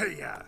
Yeah.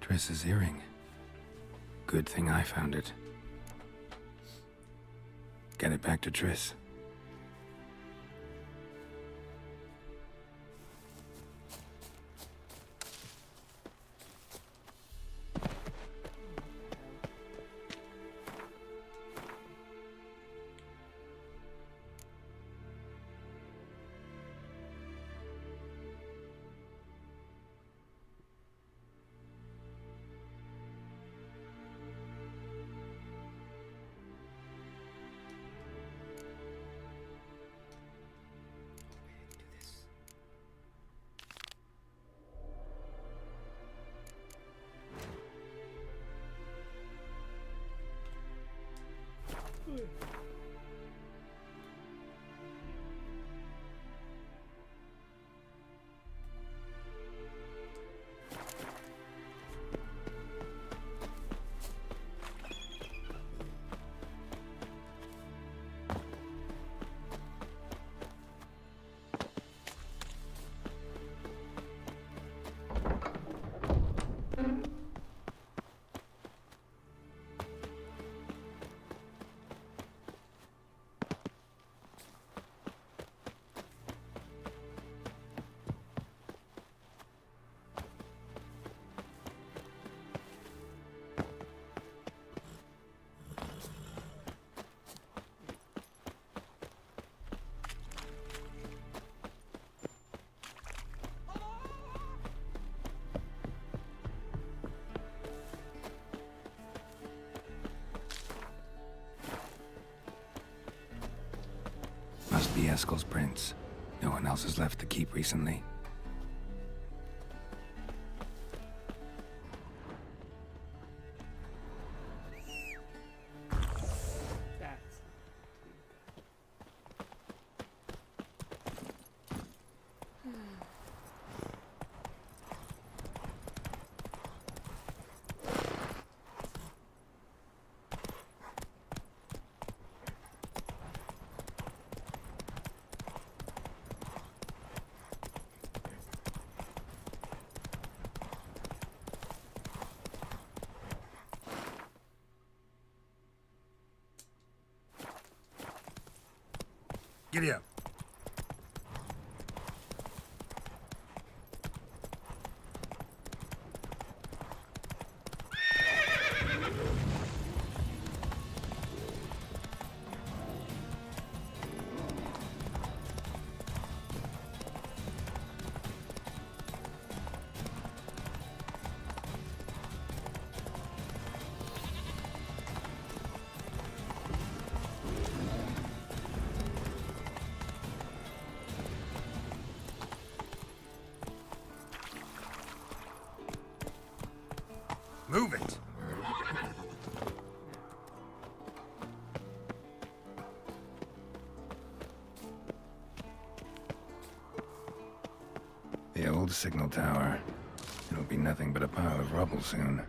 Triss's earring. Good thing I found it. Get it back to Triss. Must be Eskel's prints. No one else has left the keep recently. That's Giddy up. Move it! The old signal tower. It'll be nothing but a pile of rubble soon.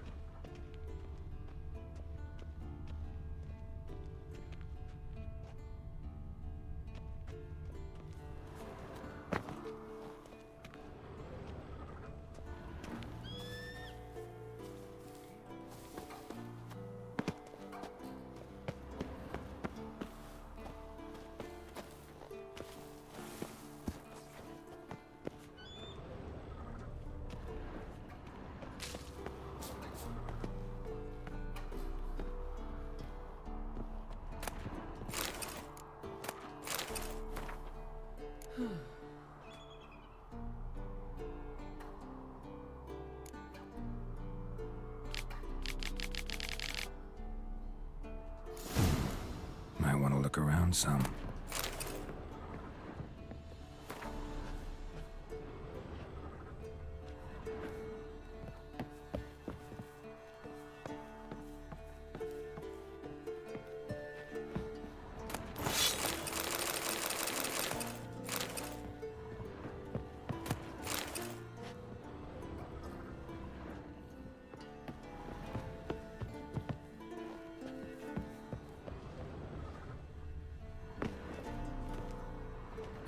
Might want to look around some.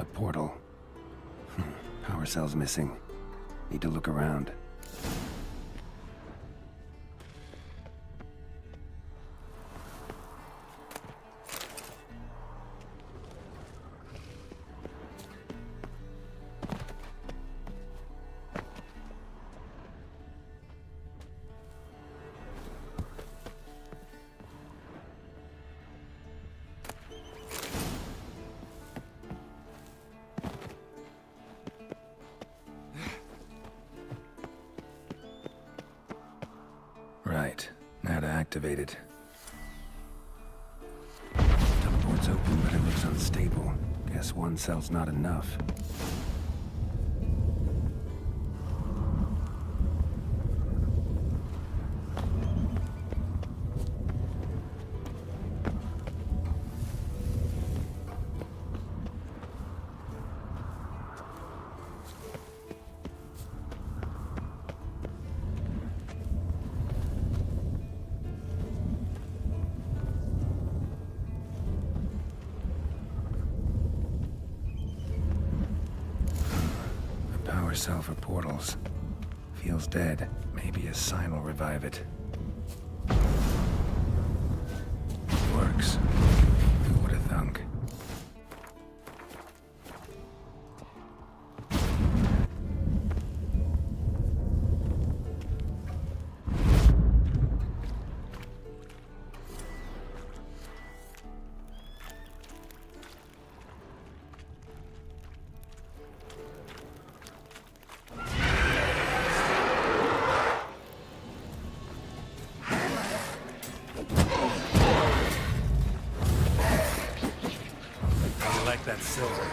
A portal. Power cell's missing. Need to look around. Right. Now to activate it. Teleport's open, but it looks unstable. Guess one cell's not enough. Power cell for portals. Feels dead. Maybe a sign will revive it. Works. Who would have thunk? Like that silver.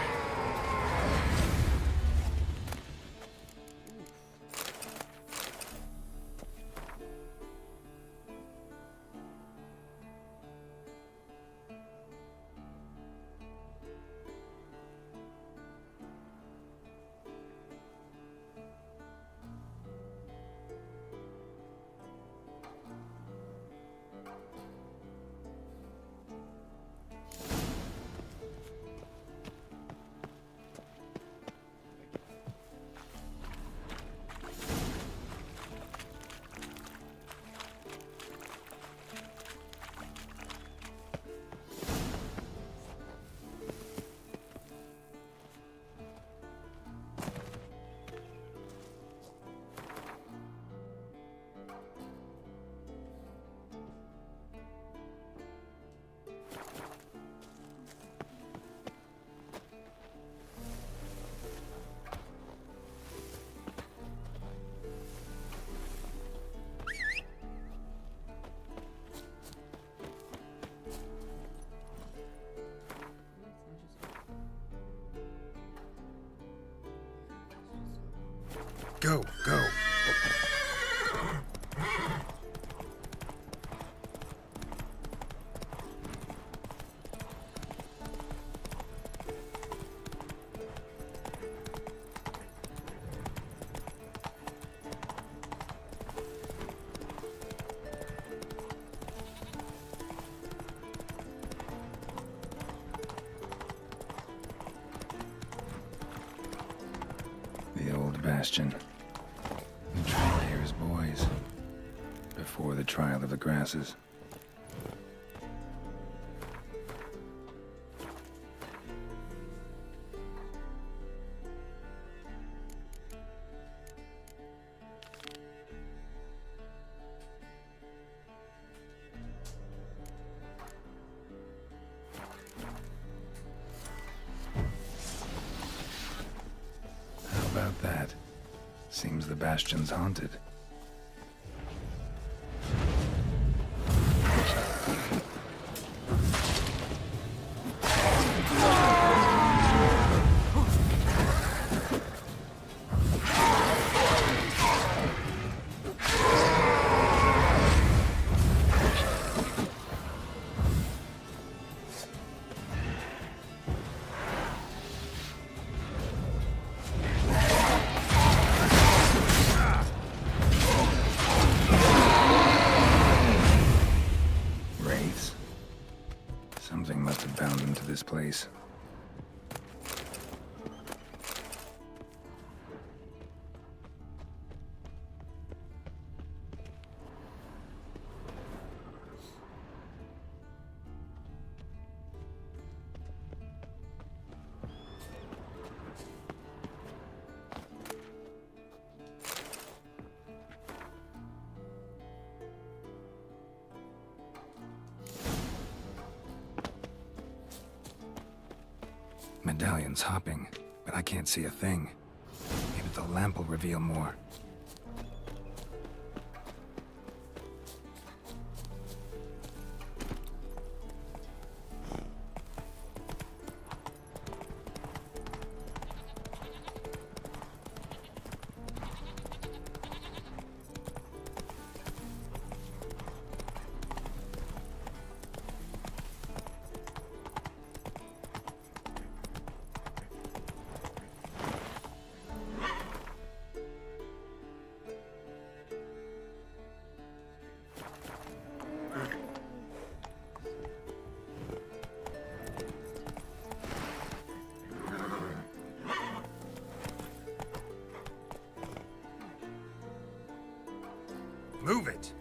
Go, go. Bastion. The trial here is boys. Before the trial of the grasses. How about that? Seems the Bastion's haunted. Something must have bound him to this place. Medallion's hopping, but I can't see a thing. Maybe the lamp will reveal more. Move it!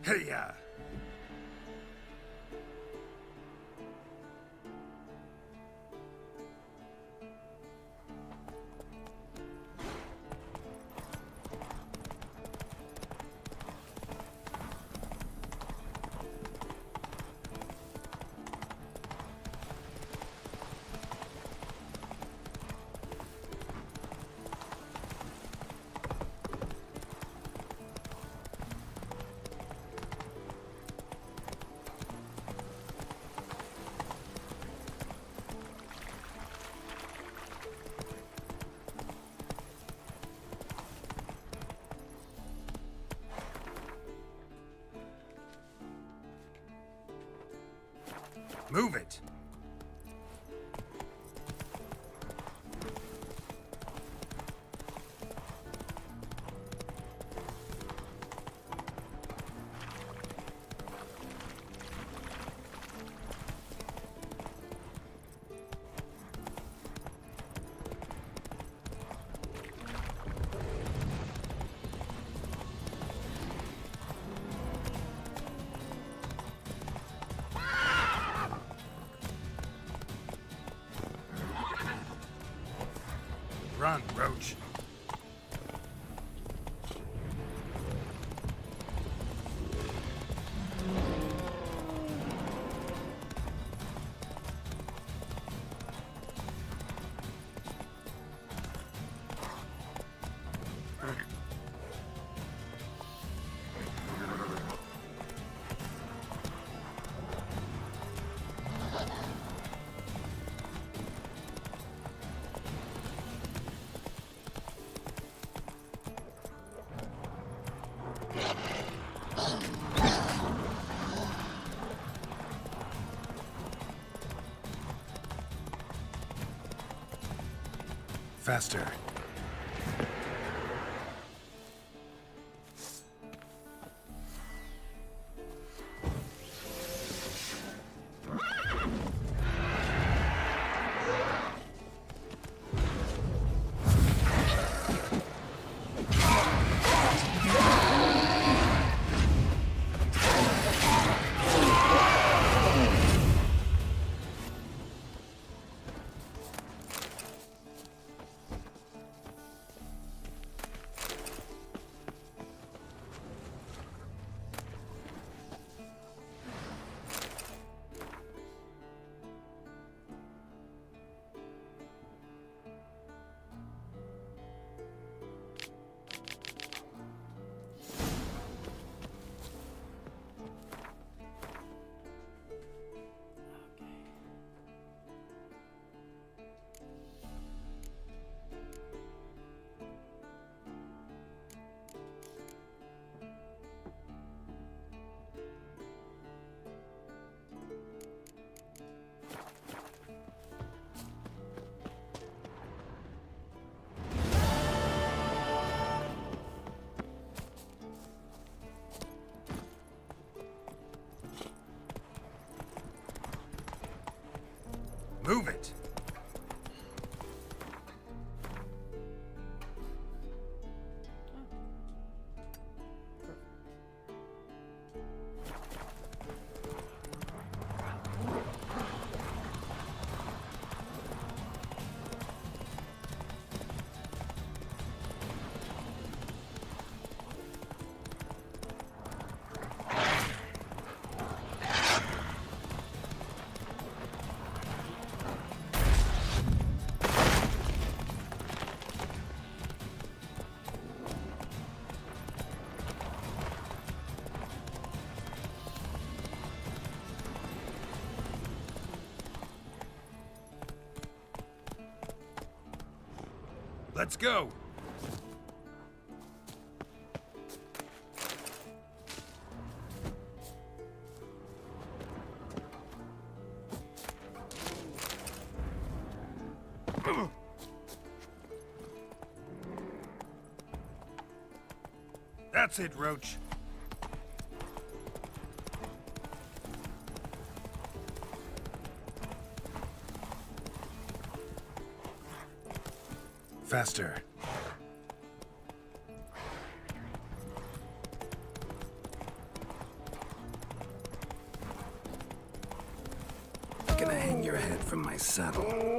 Hey-ya! Move it! Run, Roach. Faster. Move it! Let's go! That's it, Roach. Faster. Gonna hang your head from my saddle.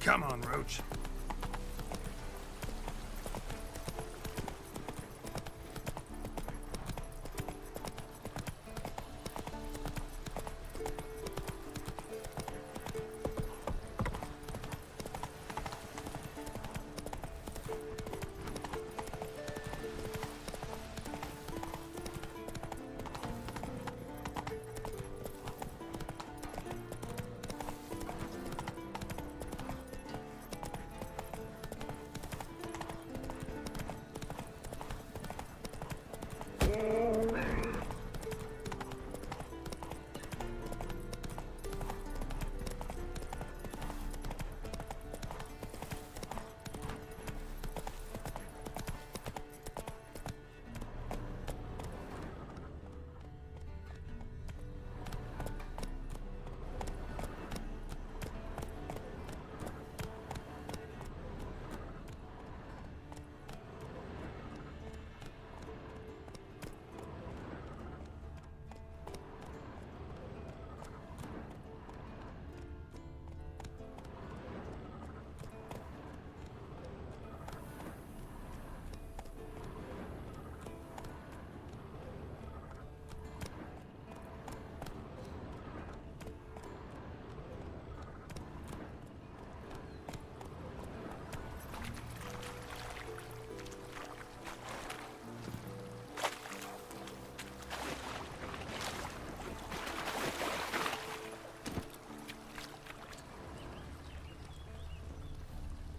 Come on, Roach.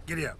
Giddy up.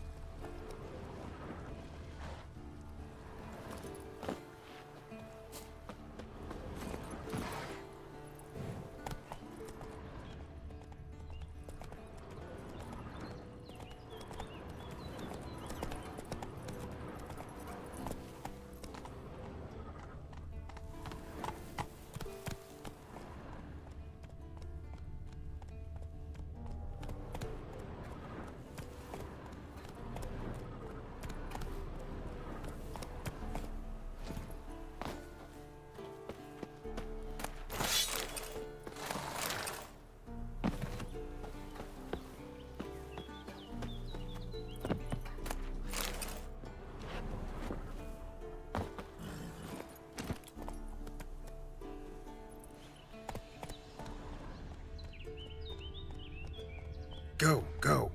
Go, go.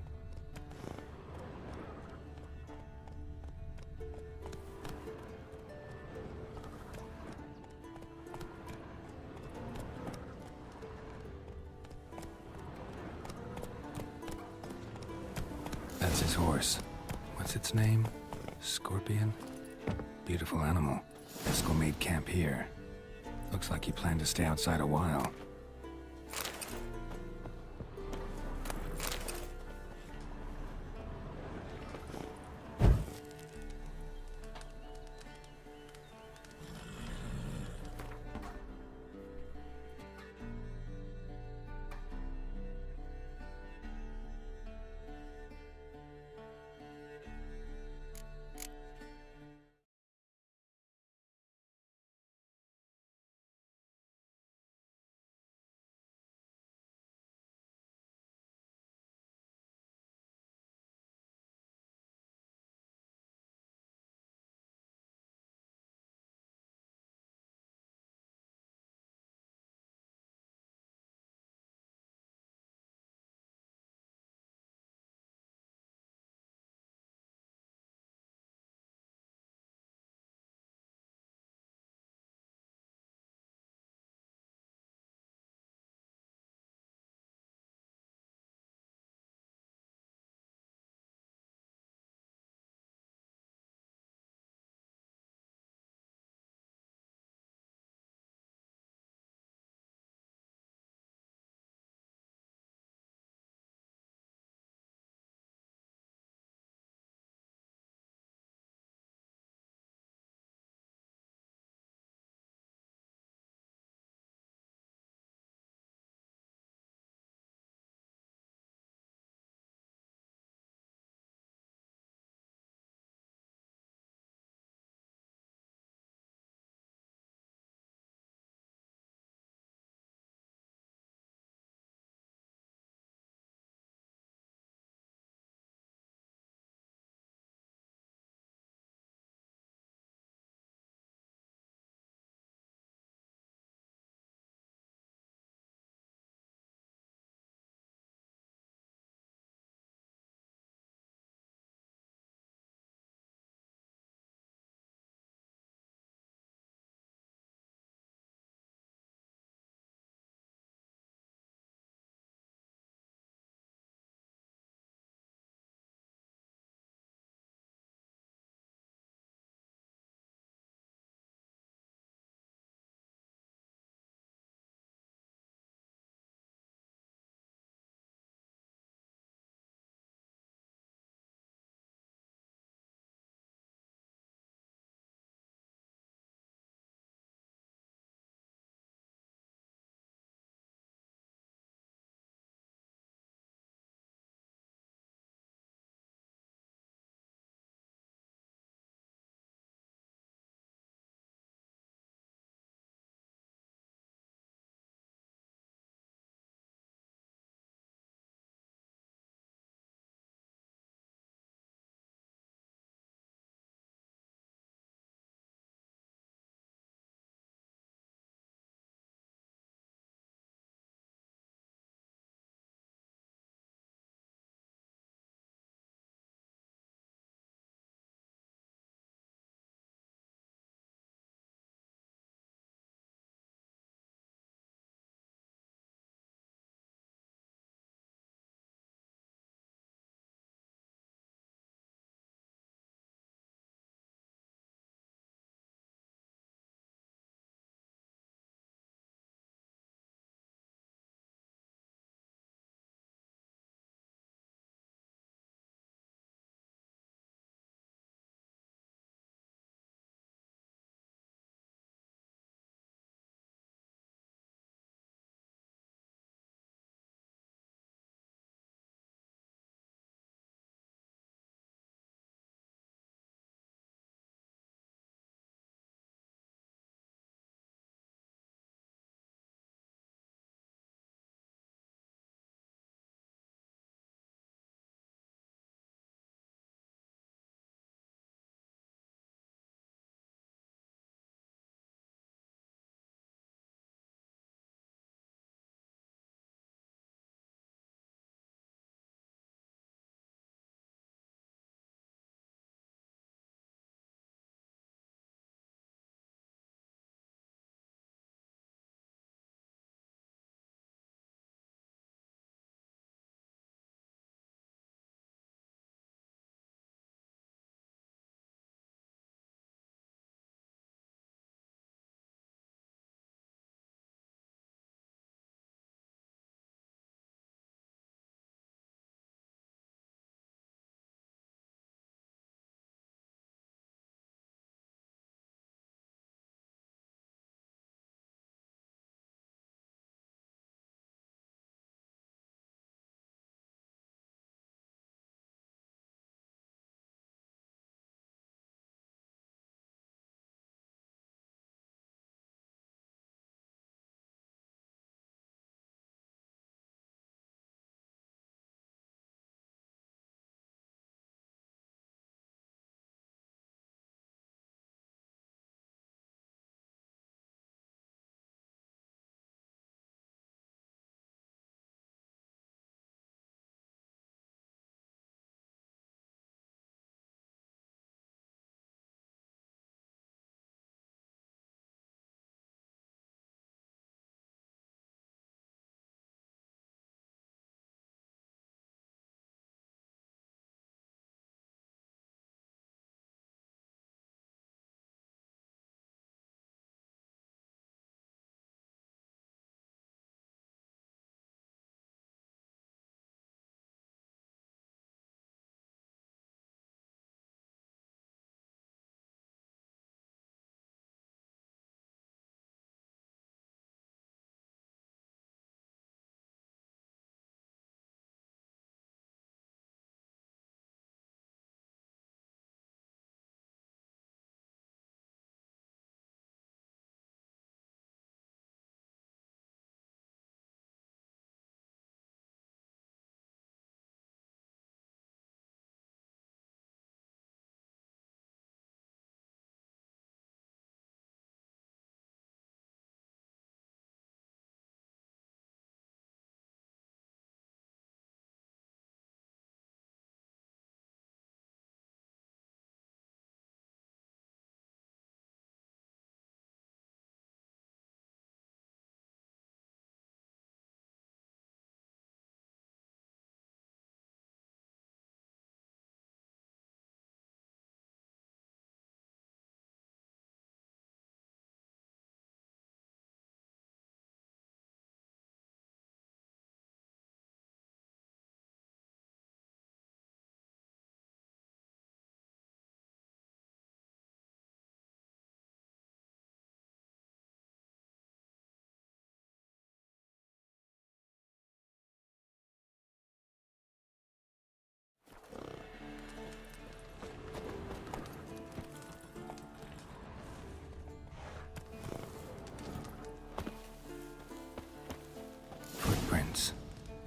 That's his horse. What's its name? Scorpion? Beautiful animal. Eskel made camp here. Looks like he planned to stay outside a while.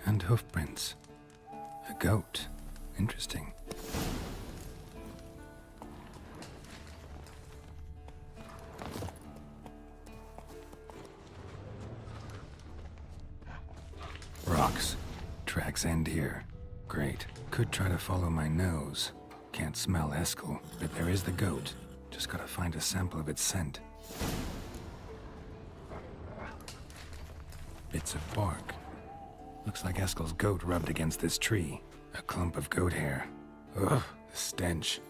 And hoofprints. A goat. Interesting. Rocks. Tracks end here. Great. Could try to follow my nose. Can't smell Eskel, but there is the goat. Just gotta find a sample of its scent. Bits of bark. Looks like Eskel's goat rubbed against this tree. A clump of goat hair. Ugh, the stench.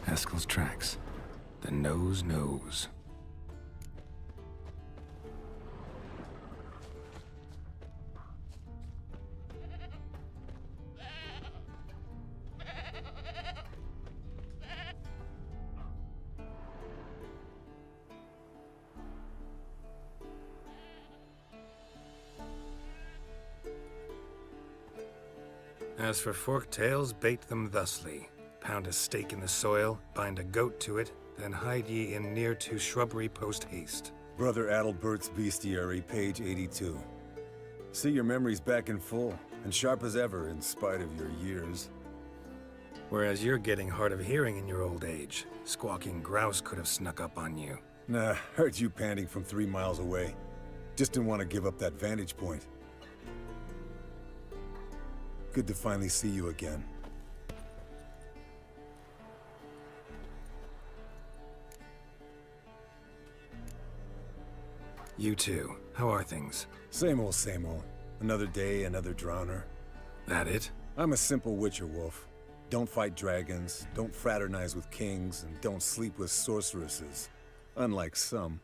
Eskel's tracks. The nose knows. As for forked tails, bait them thusly. Pound a stake in the soil, bind a goat to it, then hide ye in near to shrubbery post haste. Brother Adalbert's Bestiary, page 82. See your memories back in full, and sharp as ever in spite of your years. Whereas you're getting hard of hearing in your old age. Squawking grouse could have snuck up on you. Nah, heard you panting from 3 miles away. Just didn't want to give up that vantage point. Good to finally see you again. You too. How are things? Same old, same old. Another day, another drowner. That it? I'm a simple witcher wolf. Don't fight dragons, don't fraternize with kings, and don't sleep with sorceresses. Unlike some.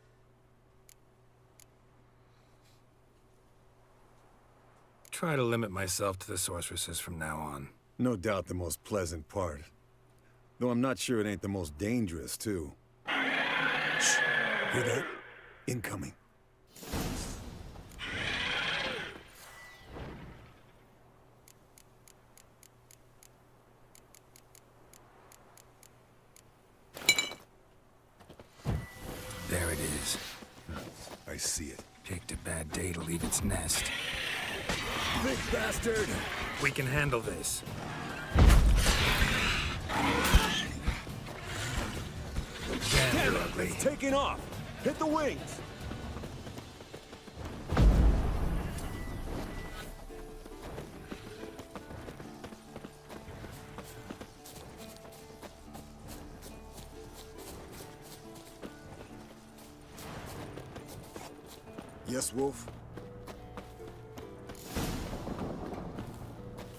Try to limit myself to the sorceresses from now on. No doubt the most pleasant part. Though I'm not sure it ain't the most dangerous, too. Shh! Hear that? Incoming. There it is. I see it. Picked a bad day to leave its nest. Big bastard! We can handle this. Damn, you're ugly. It's taking off! Hit the wings! Yes, Wolf?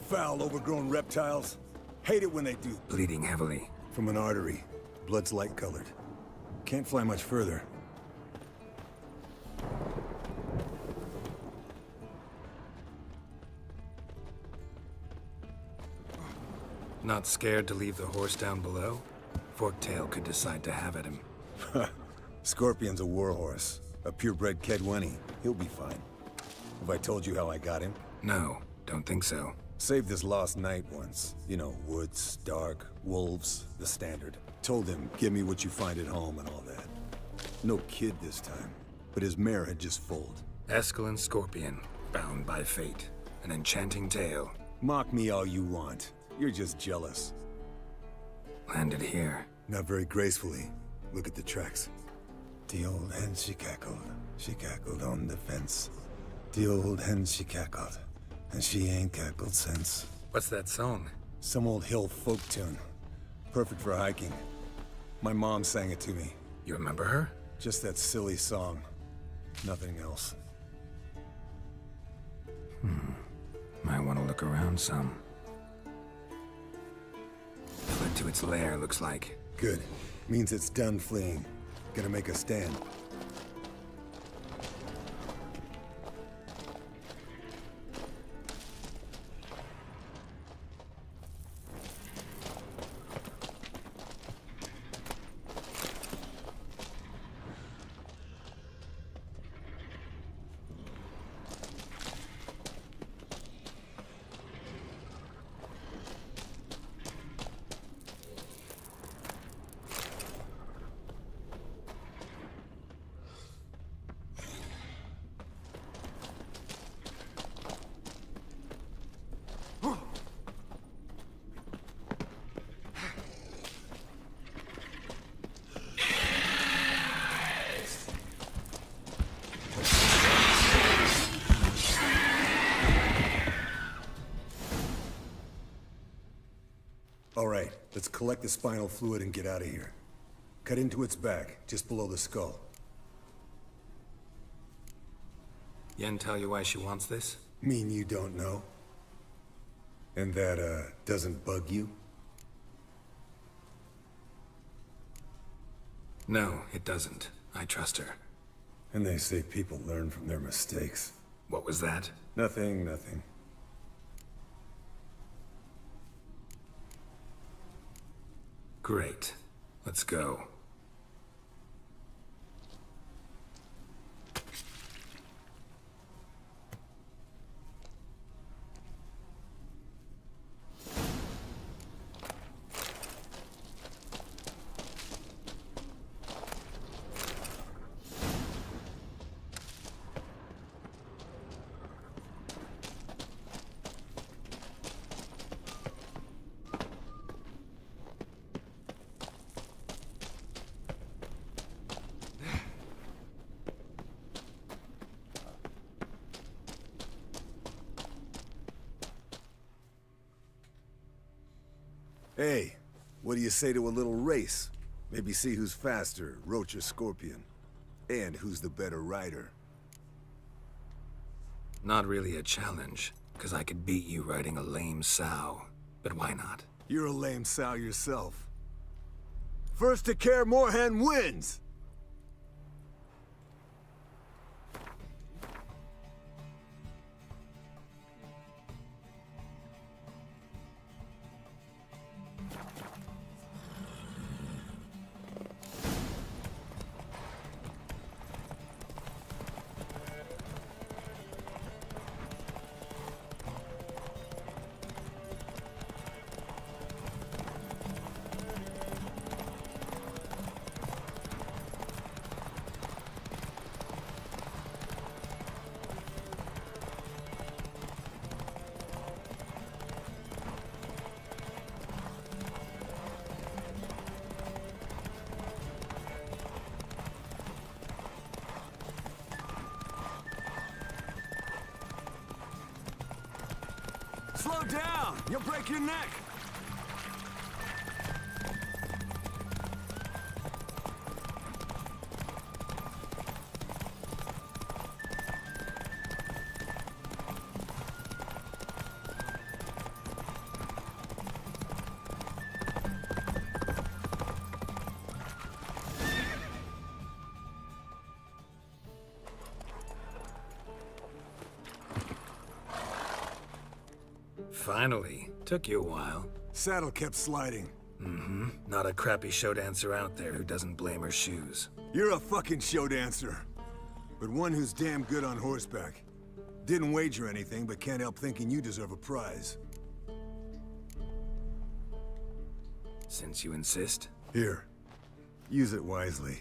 Foul, overgrown reptiles. Hate it when they do. Bleeding heavily. From an artery. Blood's light-colored. Can't fly much further. Not scared to leave the horse down below? Forktail could decide to have at him. Scorpion's a warhorse. A purebred Kedwenny. He'll be fine. Have I told you how I got him? No, don't think so. Saved his lost knight once. You know, woods, dark, wolves, the standard. Told him, give me what you find at home and all that. No kid this time, but his mare had just foaled. Eskel and Scorpion, bound by fate. An enchanting tale. Mock me all you want. You're just jealous. Landed here. Not very gracefully. Look at the tracks. The old hen, she cackled on the fence. The old hen, she cackled, and she ain't cackled since. What's that song? Some old hill folk tune. Perfect for hiking. My mom sang it to me. You remember her? Just that silly song. Nothing else. Might want to look around some. Fled to its lair, looks like. Good. Means it's done fleeing. Gonna make a stand. All right, let's collect the spinal fluid and get out of here. Cut into its back, just below the skull. Yen tell you why she wants this? Mean you don't know? And that, doesn't bug you? No, it doesn't. I trust her. And they say people learn from their mistakes. What was that? Nothing, nothing. Great. Let's go. Hey, what do you say to a little race? Maybe see who's faster, Roach or Scorpion. And who's the better rider. Not really a challenge, because I could beat you riding a lame sow. But why not? You're a lame sow yourself. First to Kaer Morhen wins! Slow down! You'll break your neck! Finally. Took you a while. Saddle kept sliding. Mm-hmm. Not a crappy show dancer out there who doesn't blame her shoes. You're a fucking show dancer. But one who's damn good on horseback. Didn't wager anything, but can't help thinking you deserve a prize. Since you insist. Here. Use it wisely.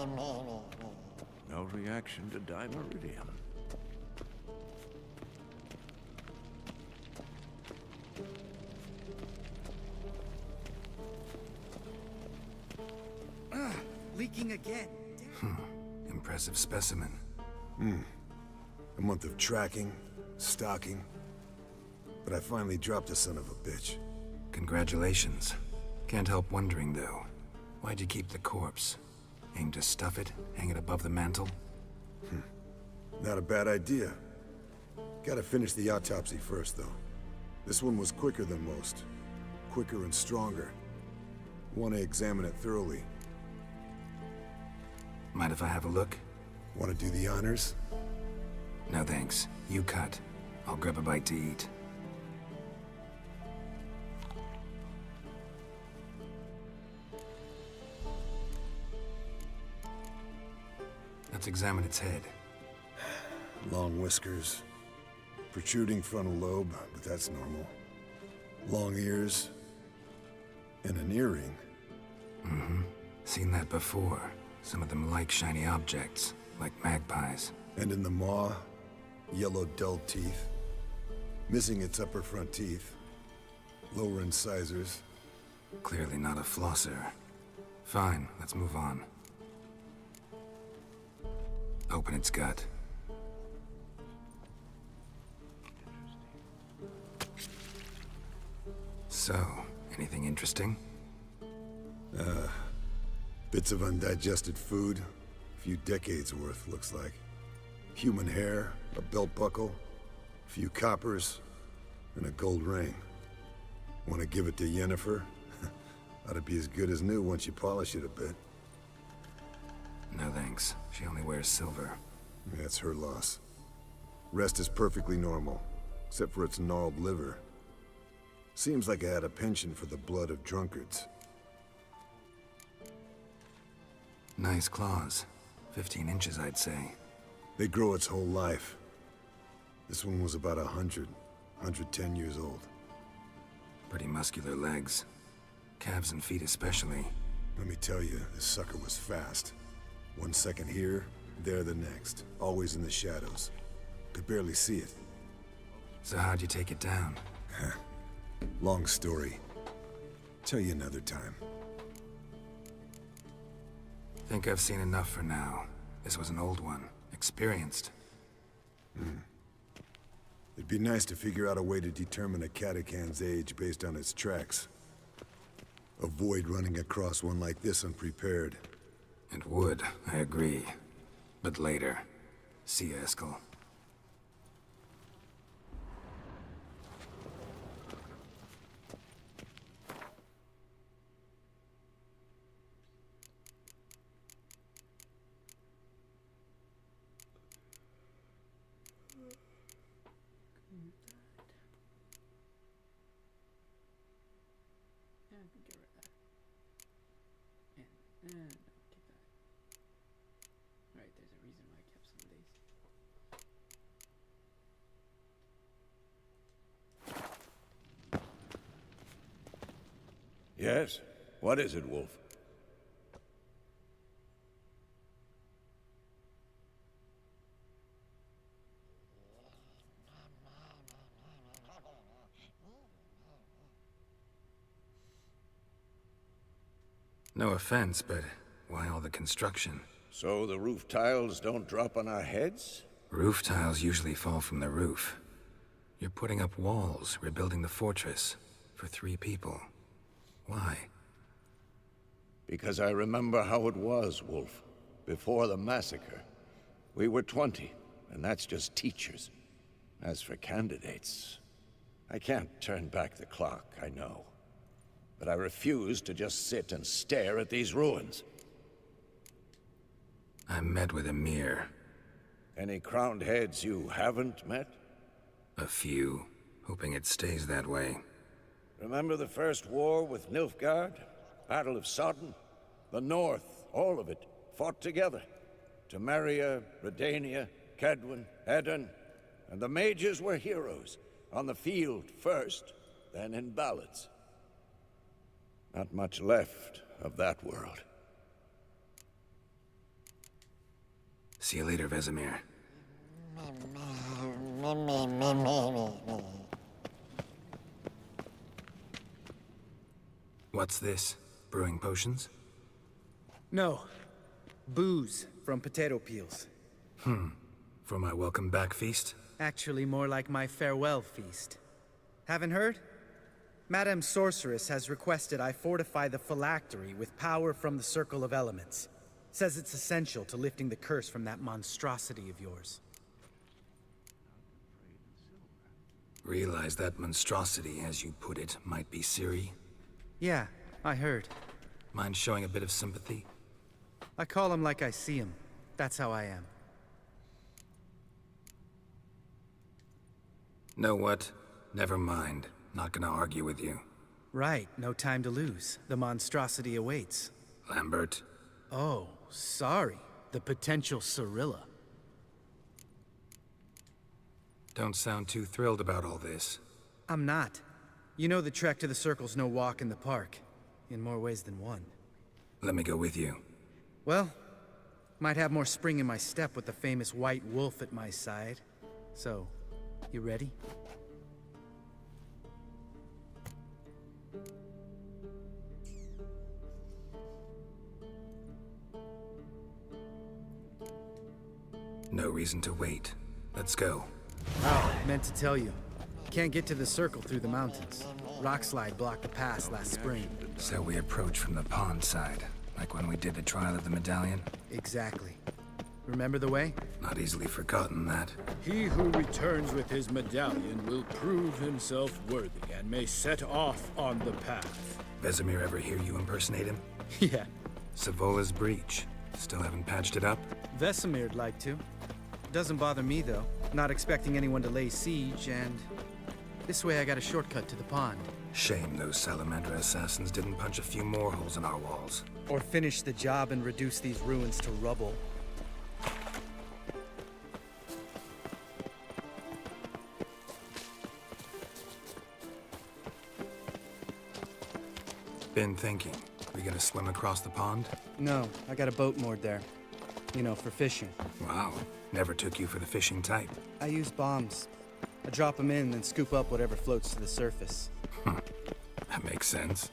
No reaction to dimeridium. Leaking again. Impressive specimen. A month of tracking, stalking. But I finally dropped the son of a bitch. Congratulations. Can't help wondering, though. Why'd you keep the corpse? Aim to stuff it? Hang it above the mantle? Not a bad idea. Gotta finish the autopsy first, though. This one was quicker than most. Quicker and stronger. Want to examine it thoroughly. Mind if I have a look? Want to do the honors? No thanks. You cut. I'll grab a bite to eat. Let's examine its head. Long whiskers. Protruding frontal lobe, but that's normal. Long ears. And an earring. Seen that before. Some of them like shiny objects, like magpies. And in the maw, yellow dull teeth. Missing its upper front teeth. Lower incisors. Clearly not a flosser. Fine, let's move on. Open its gut. So, anything interesting? Bits of undigested food. A few decades worth, looks like. Human hair, a belt buckle, a few coppers, and a gold ring. Want to give it to Yennefer? Ought to be as good as new once you polish it a bit. No thanks. She only wears silver. That's her loss. Rest is perfectly normal, except for its gnarled liver. Seems like I had a penchant for the blood of drunkards. Nice claws. 15 inches, I'd say. They grow its whole life. This one was about 110 years old. Pretty muscular legs. Calves and feet especially. Let me tell you, this sucker was fast. 1 second here, there the next. Always in the shadows. Could barely see it. So how'd you take it down? Long story. Tell you another time. Think I've seen enough for now. This was an old one. Experienced. It'd be nice to figure out a way to determine a Katakan's age based on its tracks. Avoid running across one like this unprepared. It would, I agree. But later. See you, Eskel. No, keep that. Right, there's a reason why I kept some of these. Yes? What is it, Wolf? No offense, but why all the construction? So the roof tiles don't drop on our heads? Roof tiles usually fall from the roof. You're putting up walls, rebuilding the fortress. For 3 people. Why? Because I remember how it was, Wolf. Before the massacre. We were 20, and that's just teachers. As for candidates, I can't turn back the clock, I know. But I refuse to just sit and stare at these ruins. I met with Emir. Any crowned heads you haven't met? A few. Hoping it stays that way. Remember the first war with Nilfgaard? Battle of Sodden? The North, all of it, fought together. Temeria, Redania, Kedwen, Edirn, and the mages were heroes. On the field first, then in ballads. Not much left of that world. See you later, Vesemir. What's this? Brewing potions? No. Booze from potato peels. For my welcome back feast? Actually, more like my farewell feast. Haven't heard? Madame Sorceress has requested I fortify the phylactery with power from the Circle of Elements. Says it's essential to lifting the curse from that monstrosity of yours. Realize that monstrosity, as you put it, might be Ciri? Yeah, I heard. Mind showing a bit of sympathy? I call him like I see him. That's how I am. Know what? Never mind. Not gonna argue with you. Right, no time to lose. The monstrosity awaits. Lambert. Oh, sorry. The potential Cirilla. Don't sound too thrilled about all this. I'm not. You know the trek to the Circle's no walk in the park. In more ways than one. Let me go with you. Well, might have more spring in my step with the famous White Wolf at my side. So, you ready? No reason to wait. Let's go. Oh, meant to tell you. Can't get to the Circle through the mountains. Rockslide blocked the pass last spring. So we approach from the pond side, like when we did the trial of the medallion? Exactly. Remember the way? Not easily forgotten, that. He who returns with his medallion will prove himself worthy and may set off on the path. Vesemir ever hear you impersonate him? Yeah. Savola's breach. Still haven't patched it up? Vesemir'd like to. Doesn't bother me, though. Not expecting anyone to lay siege, and... this way I got a shortcut to the pond. Shame those Salamandra assassins didn't punch a few more holes in our walls. Or finish the job and reduce these ruins to rubble. Been thinking. We gonna swim across the pond? No, I got a boat moored there. You know, for fishing. Wow. Never took you for the fishing type. I use bombs. I drop them in, then scoop up whatever floats to the surface. That makes sense.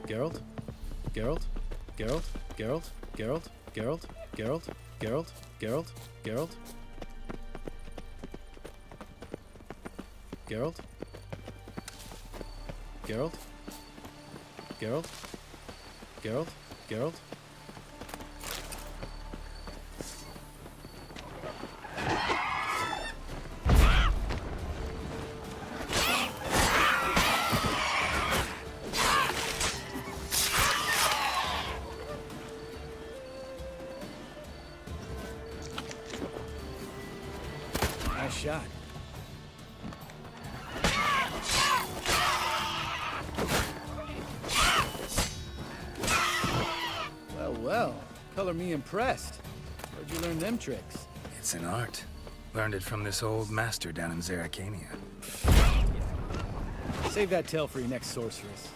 Geralt? Geralt? Geralt? Geralt? Geralt? Geralt? Geralt? Geralt? Geralt? Geralt? Geralt? Geralt? Geralt? Geralt? Geralt? Nice shot. Well, well. Color me impressed. Where'd you learn them tricks? It's an art. Learned it from this old master down in Zerrikania. Save that tale for your next sorceress.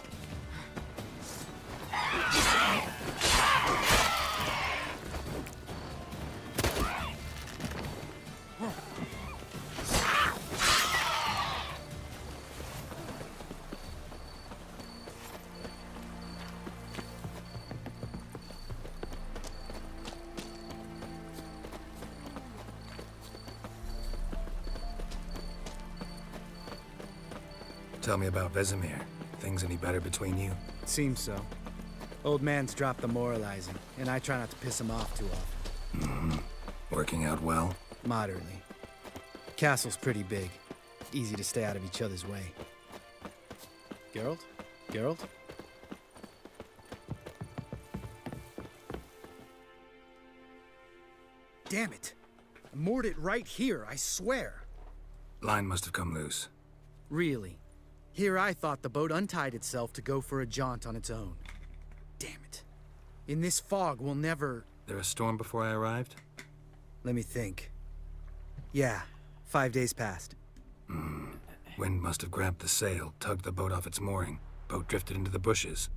Tell me about Vesemir. Things any better between you? Seems so. Old man's dropped the moralizing, and I try not to piss him off too often. Working out well? Moderately. Castle's pretty big. Easy to stay out of each other's way. Geralt? Geralt? Damn it! I moored it right here, I swear. Line must have come loose. Really? Here I thought the boat untied itself to go for a jaunt on its own. Damn it. In this fog, we'll never... There a storm before I arrived? Let me think. Yeah, 5 days passed. Wind must have grabbed the sail, tugged the boat off its mooring. Boat drifted into the bushes.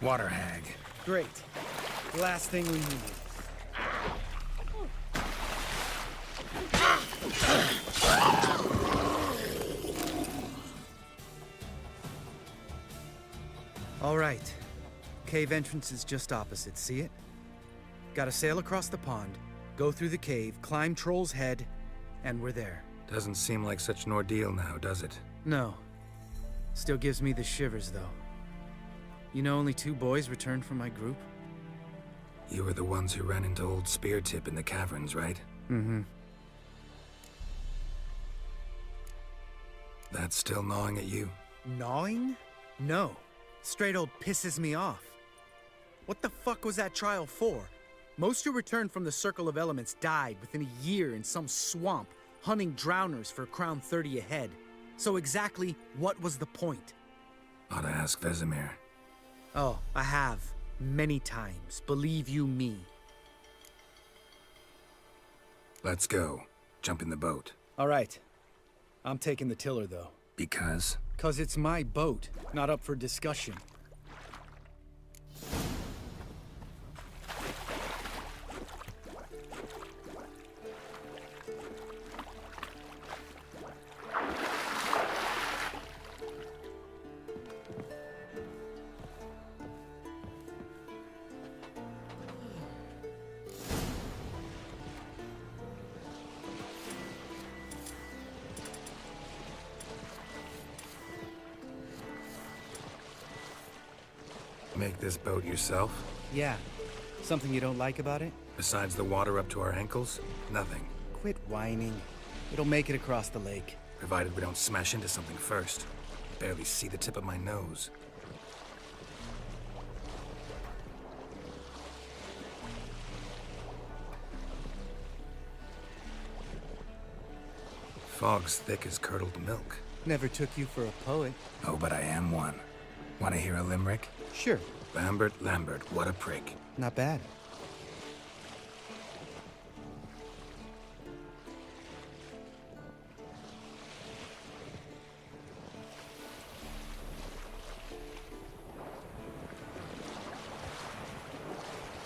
Water hag. Great. Last thing we needed. All right. Cave entrance is just opposite, see it? Gotta sail across the pond, go through the cave, climb Troll's Head, and we're there. Doesn't seem like such an ordeal now, does it? No. Still gives me the shivers, though. You know only 2 boys returned from my group? You were the ones who ran into old Spear Tip in the caverns, right? Mm-hmm. That's still gnawing at you? Gnawing? No. Straight old pisses me off. What the fuck was that trial for? Most who returned from the Circle of Elements died within a year in some swamp, hunting drowners for Crown 30 a head. So exactly what was the point? Ought to ask Vesemir. Oh, I have. Many times. Believe you me. Let's go. Jump in the boat. All right. I'm taking the tiller, though. Because? 'Cause it's my boat, not up for discussion. Make this boat yourself? Yeah. Something you don't like about it? Besides the water up to our ankles? Nothing. Quit whining. It'll make it across the lake. Provided we don't smash into something first. Barely see the tip of my nose. Fog's thick as curdled milk. Never took you for a poet. Oh, but I am one. Want to hear a limerick? Sure. Lambert, Lambert, what a prick. Not bad.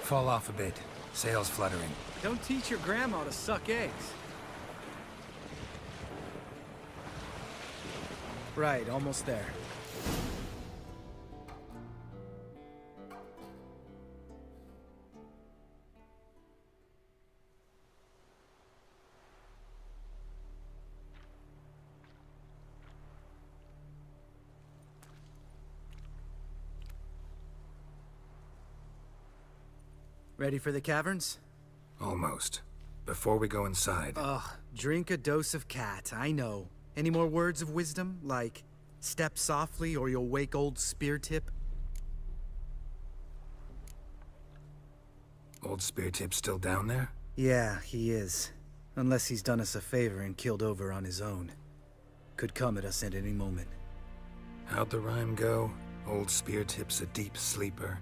Fall off a bit. Sails fluttering. Don't teach your grandma to suck eggs. Right, almost there. Ready for the caverns? Almost. Before we go inside, Ugh, drink a dose of cat, I know. Any more words of wisdom, like step softly or you'll wake old Speartip? old Speartip's still down there? Yeah, he is. Unless he's done us a favor and killed over on his own. Could come at us at any moment. How'd the rhyme go? Old Speartip's a deep sleeper.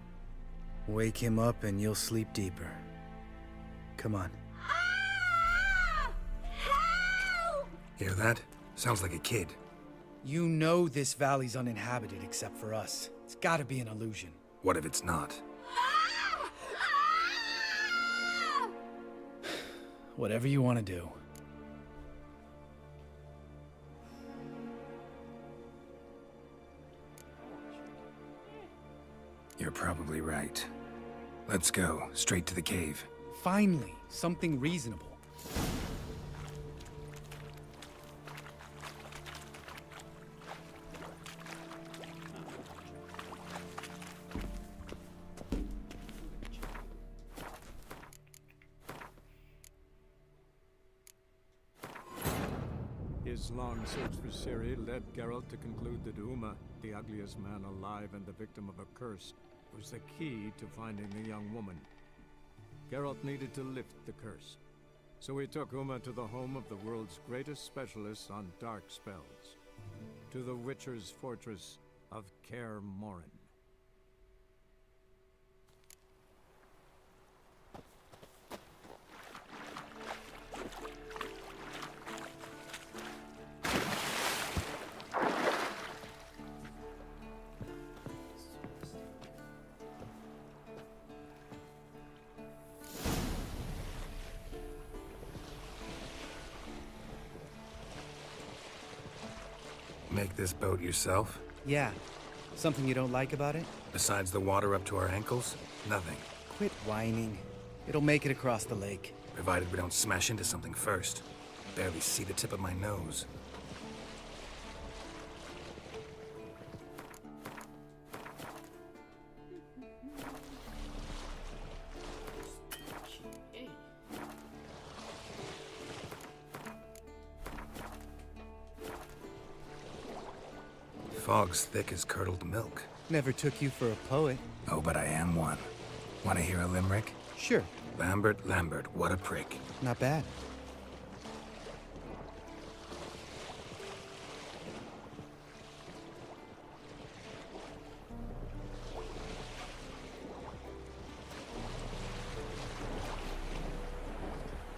Wake him up and you'll sleep deeper. Come on. Hear that? Sounds like a kid. You know this valley's uninhabited except for us. It's gotta be an illusion. What if it's not? Whatever you want to do. You're probably right. Let's go, straight to the cave. Finally, something reasonable. His long search for Ciri led Geralt to conclude that Uma, the ugliest man alive and the victim of a curse, was the key to finding the young woman. Geralt needed to lift the curse, so he took Uma to the home of the world's greatest specialists on dark spells, to the Witcher's fortress of Kaer Morhen. Make this boat yourself? Yeah. Something you don't like about it? Besides the water up to our ankles? Nothing. Quit whining. It'll make it across the lake. Provided we don't smash into something first. Barely see the tip of my nose. Fog's thick as curdled milk. Never took you for a poet. Oh, but I am one. Want to hear a limerick? Sure. Lambert, Lambert, what a prick. Not bad.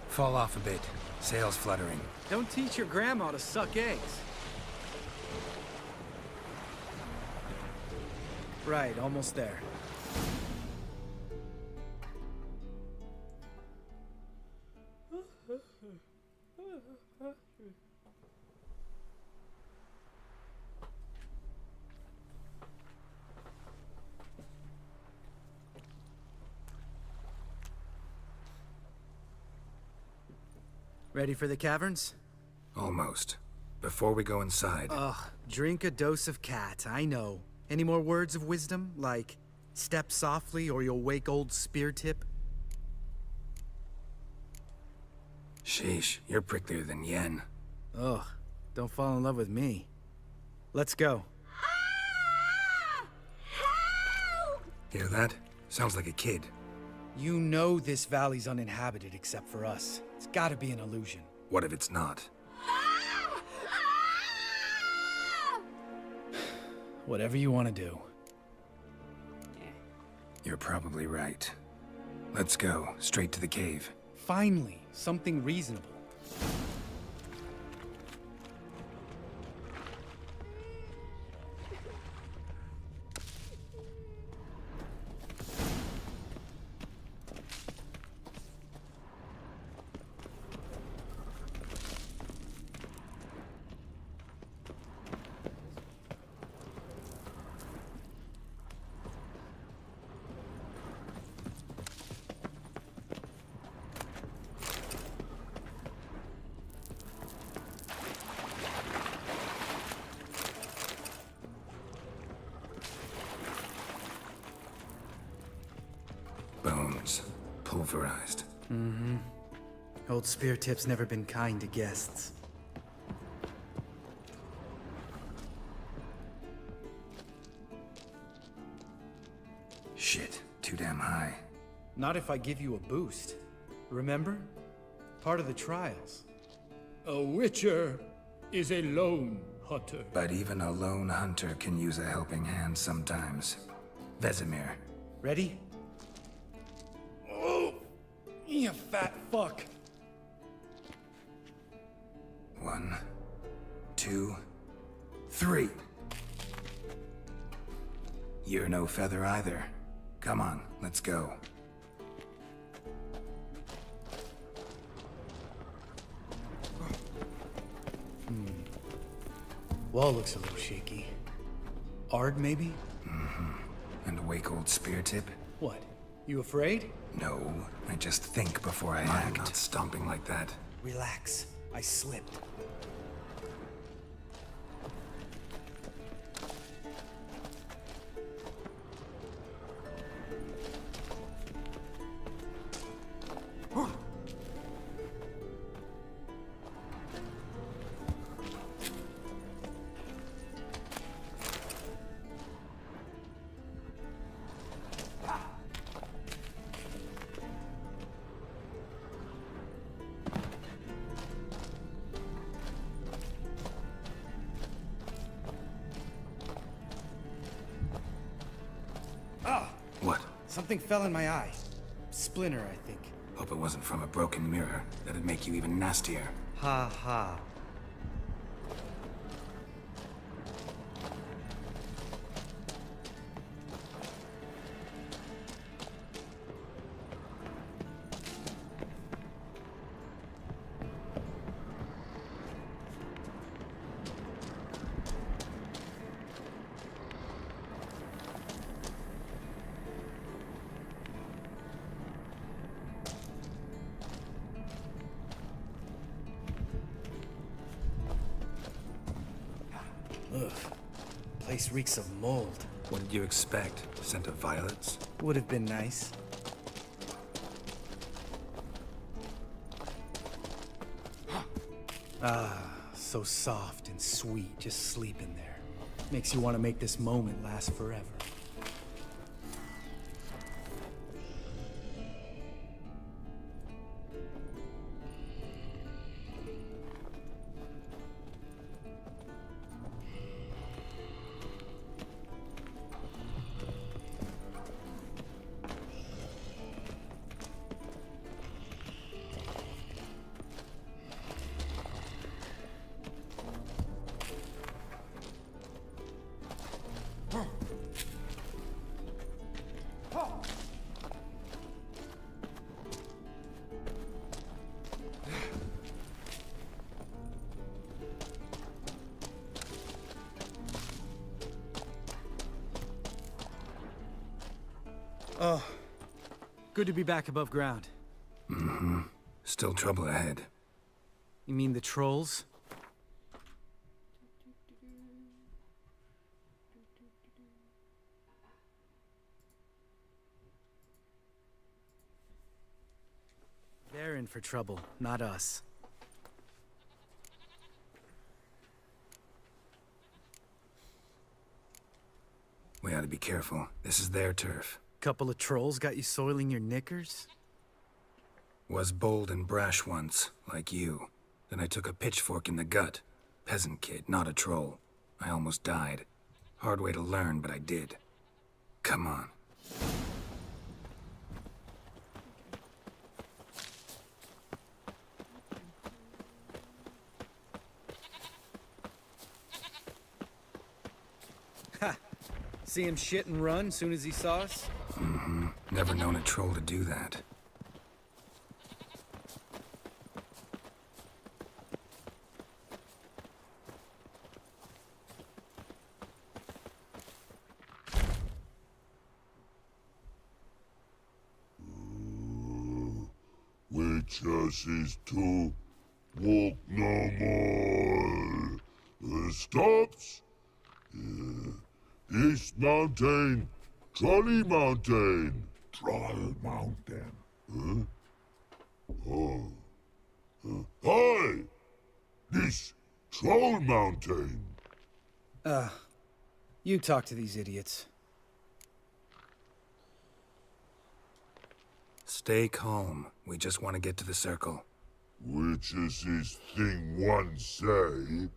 Fall off a bit. Sails fluttering. Don't teach your grandma to suck eggs. Right, almost there. Ready for the caverns? Almost. Before we go inside, Ugh, drink a dose of cat, I know. Any more words of wisdom, like Step softly or you'll wake old Speartip. Sheesh, you're pricklier than Yen. Ugh, don't fall in love with me. Let's go. Hear that? Sounds like a kid. You know this valley's uninhabited except for us. It's gotta be an illusion. What if it's not? Whatever you want to do. You're probably right. Let's go, straight to the cave. Finally, something reasonable. Bones. Pulverized. Old Speartip's never been kind to guests. Shit, too damn high. Not if I give you a boost. Remember? Part of the trials. A witcher is a lone hunter. But even a lone hunter can use a helping hand sometimes. Vesemir. Ready? Oh, you fat fuck. 1, 2, 3. You're no feather either. Come on, let's go. Wall looks a little shaky. Ard, maybe? And wake old Speartip? What? You afraid? No, I just think before I act. Not stomping like that. Relax. I slipped. What? Something fell in my eye. Splinter, I think. Hope it wasn't from a broken mirror. That'd make you even nastier. Ha ha. Ugh. Place reeks of mold. What did you expect? Scent of violets? Would have been nice. So soft and sweet, just sleeping there. Makes you want to make this moment last forever. Oh, good to be back above ground. Still trouble ahead. You mean the trolls? for trouble, not us. We ought to be careful. This is their turf. Couple of trolls got you soiling your knickers? Was bold and brash once, like you. Then I took a pitchfork in the gut. Peasant kid, not a troll. I almost died. Hard way to learn, but I did. Come on. Ha! See him shit and run soon as he saw us? Mm-hmm. Never known a troll to do that. Witches is to walk no more. Stops. East Mountain, Trolley Mountain. Troll Mountain. Huh? Oh. Hi! This Troll Mountain. You talk to these idiots. Stay calm. We just want to get to the circle. Witches is thing one say,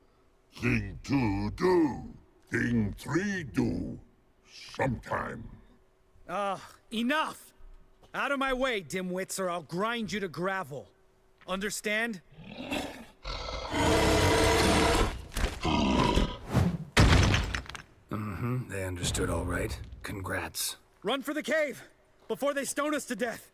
thing two do, thing three do, sometime. Enough! Out of my way, dimwits, or I'll grind you to gravel. Understand? Mm-hmm. They understood all right. Congrats. Run for the cave! Before they stone us to death!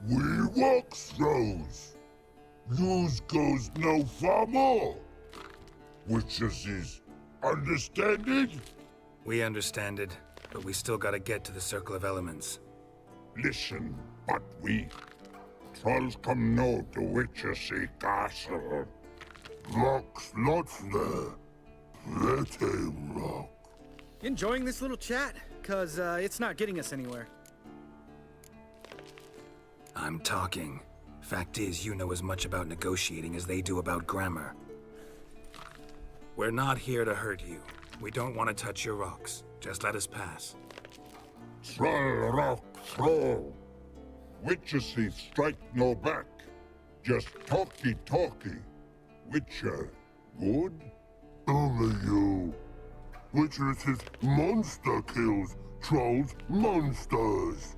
We walk throws. News goes no far more. Witches is understand it? We understand it, but we still gotta get to the Circle of Elements. Listen, but we trolls come no to Witches castle. Rocks lots there. Plenty rock. Enjoying this little chat? Cause, it's not getting us anywhere. I'm talking. Fact is, you know as much about negotiating as they do about grammar. We're not here to hurt you. We don't want to touch your rocks. Just let us pass. Troll rock throw. Witches strike no back. Just talky. Witcher, good? Only you. Witches is monster kills. Trolls monsters.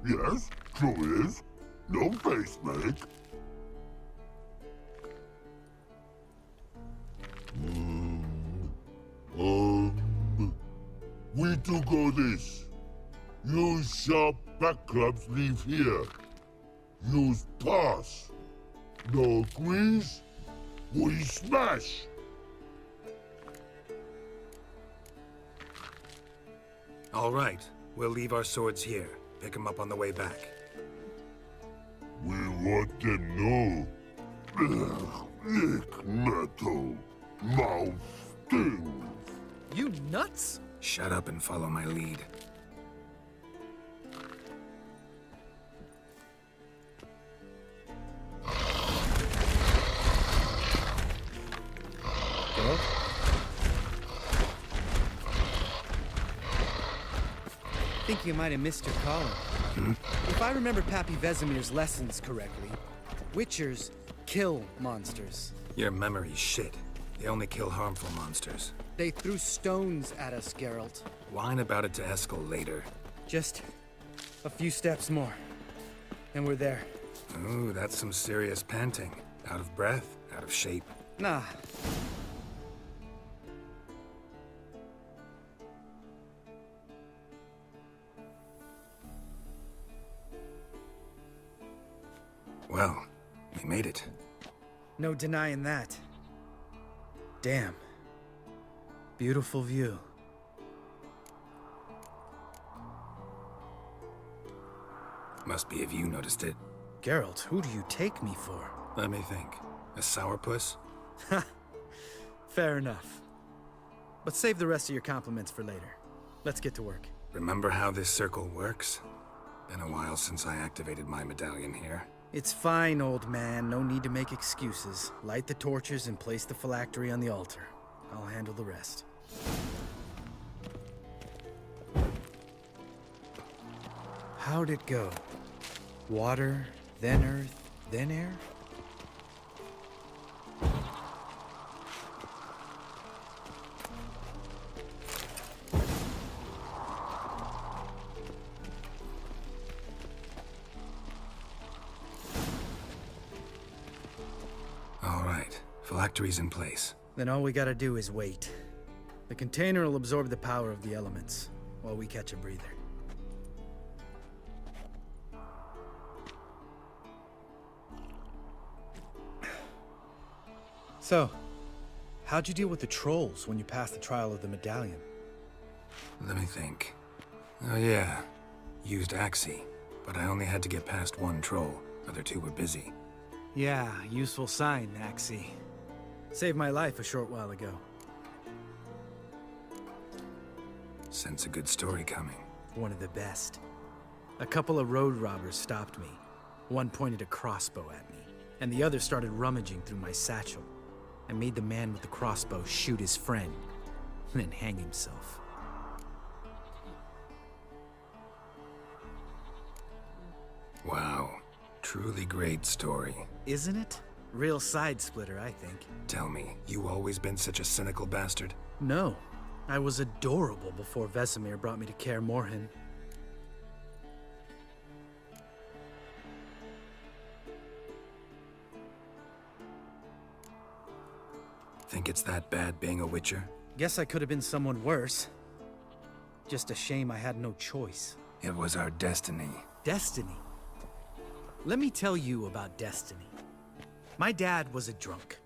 Yes, true is. No face make. We do go this. Use sharp back clubs leave here. Use pass. No agrees, we smash. All right. We'll leave our swords here. Pick them up on the way back. We want them know. Lick metal. Mouth stings. You nuts? Shut up and follow my lead. Think you might have missed your calling. If I remember Pappy Vesemir's lessons correctly, Witchers kill monsters. Your memory's shit. They only kill harmful monsters. They threw stones at us, Geralt. Whine about it to Eskel later. Just a few steps more, and we're there. Ooh, that's some serious panting. Out of breath, out of shape. Nah. Well, we made it. No denying that. Damn. Beautiful view. Must be if you noticed it. Geralt, who do you take me for? Let me think. A sourpuss? Fair enough. But save the rest of your compliments for later. Let's get to work. Remember how this circle works? Been a while since I activated my medallion here. It's fine, old man. No need to make excuses. Light the torches and place the phylactery on the altar. I'll handle the rest. How'd it go? Water, then earth, then air? All right, phylactery's in place. Then all we gotta do is wait. The container will absorb the power of the elements, while we catch a breather. So, how'd you deal with the trolls when you passed the trial of the medallion? Let me think. Oh yeah, used Axii, but I only had to get past one troll. Other two were busy. Yeah, useful sign, Axii. Saved my life a short while ago. Sense a good story coming. One of the best. A couple of road robbers stopped me. One pointed a crossbow at me, and the other started rummaging through my satchel. I made the man with the crossbow shoot his friend, and then hang himself. Wow, truly great story. Isn't it? Real side splitter, I think. Tell me, you always been such a cynical bastard? No. I was adorable before Vesemir brought me to Kaer Morhen. Think it's that bad being a Witcher? Guess I could have been someone worse. Just a shame I had no choice. It was our destiny. Destiny? Let me tell you about destiny. My dad was a drunk.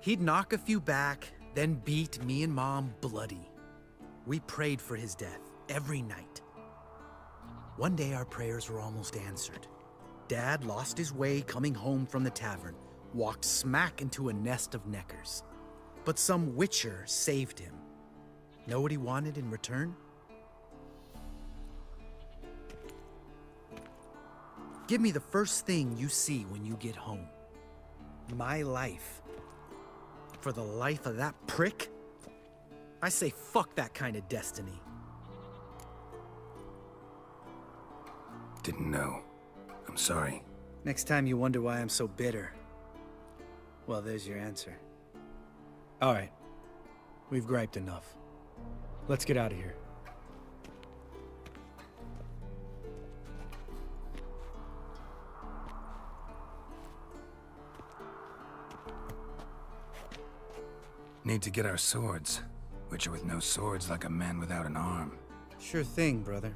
He'd knock a few back, then beat me and Mom bloody. We prayed for his death every night. One day our prayers were almost answered. Dad lost his way coming home from the tavern, walked smack into a nest of neckers. But some Witcher saved him. Know what he wanted in return? Give me the first thing you see when you get home. My life. For the life of that prick? I say fuck that kind of destiny. Didn't know. I'm sorry. Next time you wonder why I'm so bitter, well, there's your answer. All right. We've griped enough. Let's get out of here. Need to get our swords. Witcher with no swords like a man without an arm. Sure thing, brother.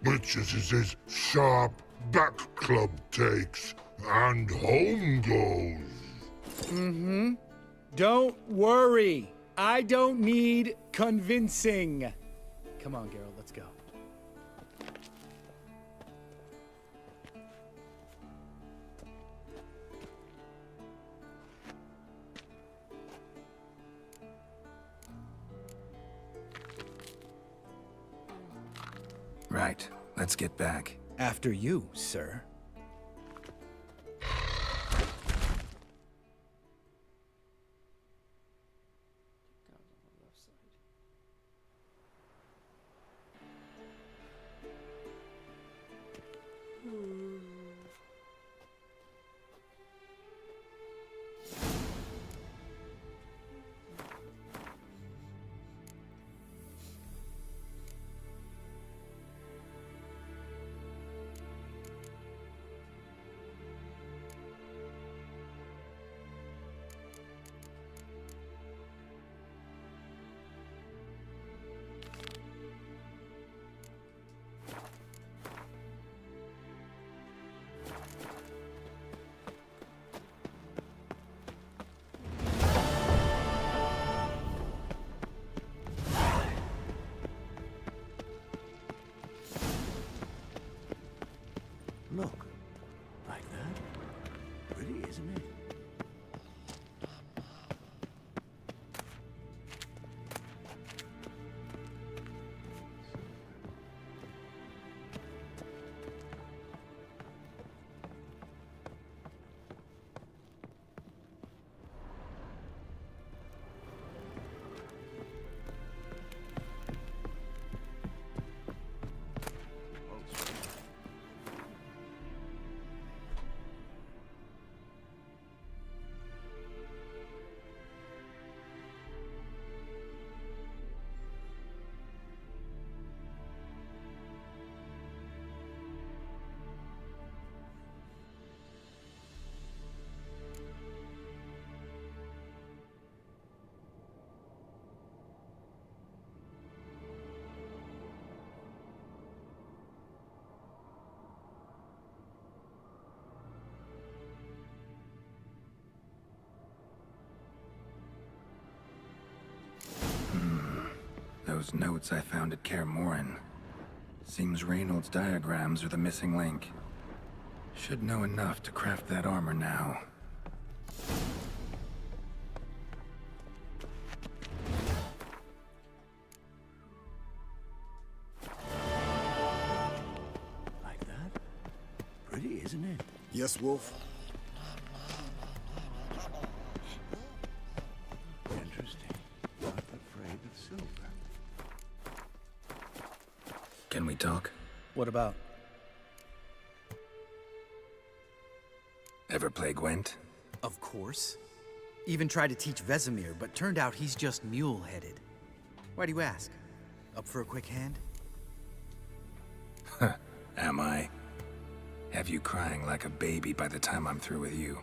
Witches is his sharp back club takes, and home goes. Mm-hmm. Don't worry. I don't need convincing. Come on, Geralt, let's go. Right. Let's get back. After you, sir. That was on the left side. isn't it? Those notes I found at Kaer Morhen. Seems Reynold's diagrams are the missing link. Should know enough to craft that armor now. Like that? Pretty, isn't it? Yes, Wolf? Interesting. Not afraid of silver. Can we talk? What about? Ever play Gwent? Of course. Even tried to teach Vesemir, but turned out he's just mule-headed. Why do you ask? Up for a quick hand? Am I? Have you crying like a baby by the time I'm through with you?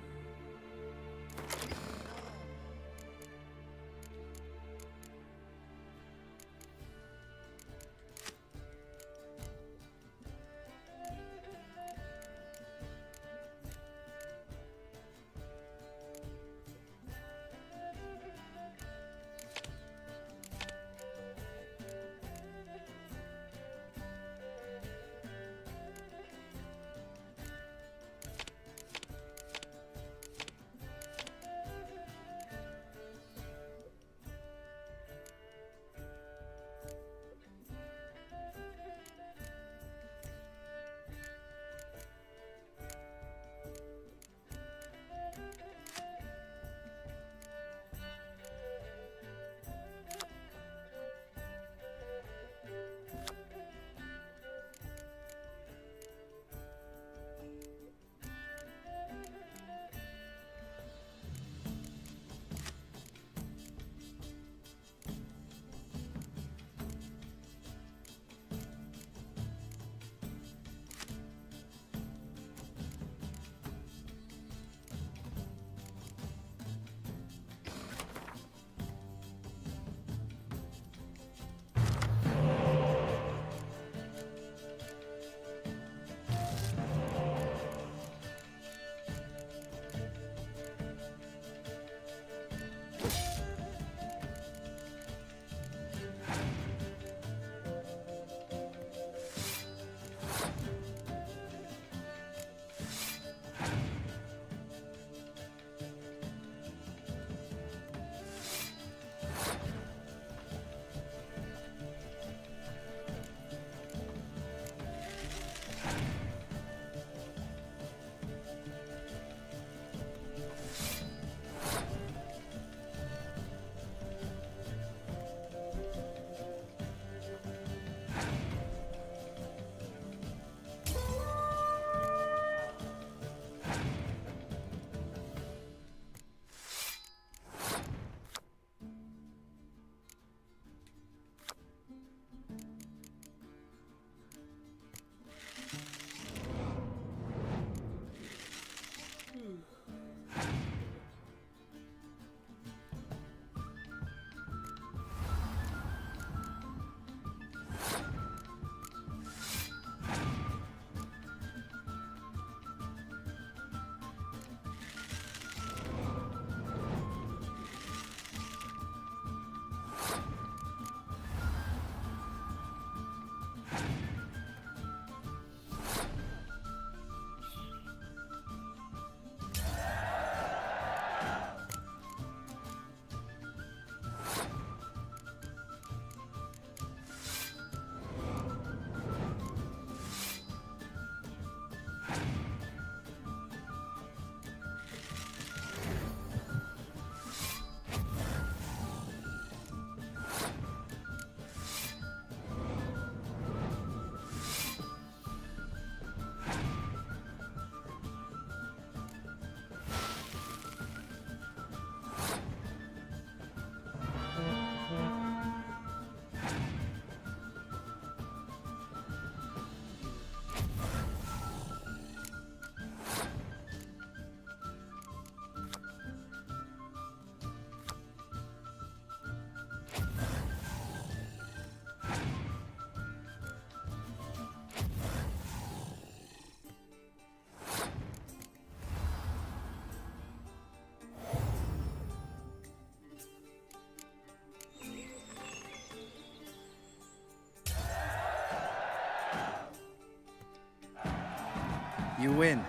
You win.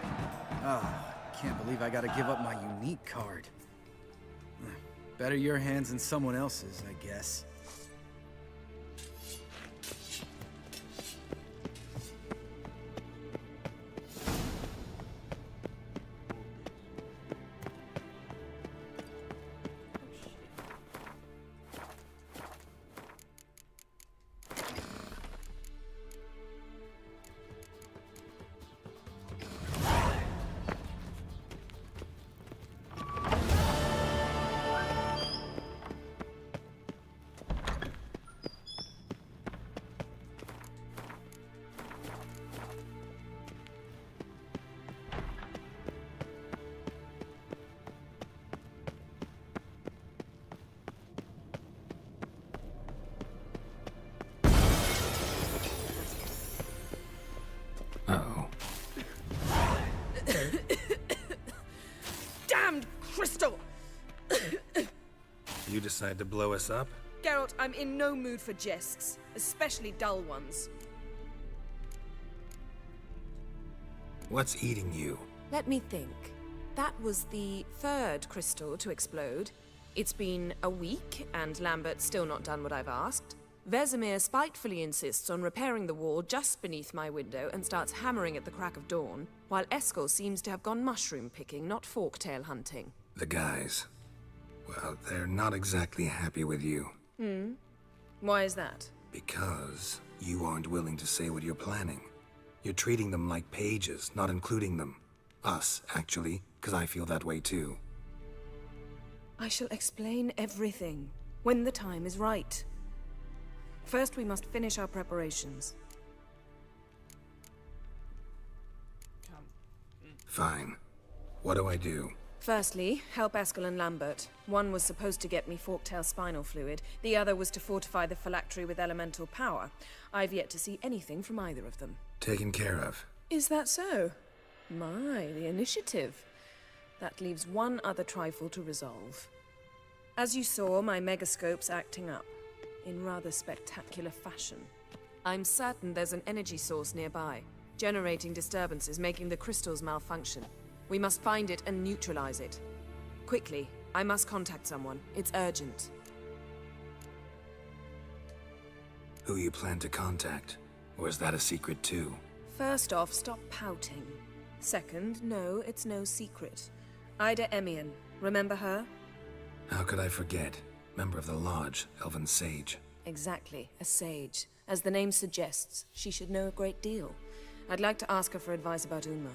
Ah, can't believe I gotta give up my unique card. Better your hands than someone else's, I guess. Uh-oh. Damned crystal! You decide to blow us up? Geralt, I'm in no mood for jests, especially dull ones. What's eating you? Let me think. That was the third crystal to explode. It's been a week, and Lambert's still not done what I've asked. Vesemir spitefully insists on repairing the wall just beneath my window and starts hammering at the crack of dawn, while Eskel seems to have gone mushroom picking, not forktail hunting. The guys. Well, they're not exactly happy with you. Why is that? Because you aren't willing to say what you're planning. You're treating them like pages, not including them. Us, actually, because I feel that way too. I shall explain everything when the time is right. First, we must finish our preparations. Fine. What do I do? Firstly, help Eskel and Lambert. One was supposed to get me forktail spinal fluid, the other was to fortify the phylactery with elemental power. I've yet to see anything from either of them. Taken care of. Is that so? My, the initiative. That leaves one other trifle to resolve. As you saw, my megascope's acting up, in rather spectacular fashion. I'm certain there's an energy source nearby, generating disturbances, making the crystals malfunction. We must find it and neutralize it. Quickly, I must contact someone. It's urgent. Who you plan to contact? Or is that a secret too? First off, stop pouting. Second, no, it's no secret. Ida Emian. Remember her? How could I forget? Member of the Lodge, Elven Sage. Exactly, a sage. As the name suggests, she should know a great deal. I'd like to ask her for advice about Uma.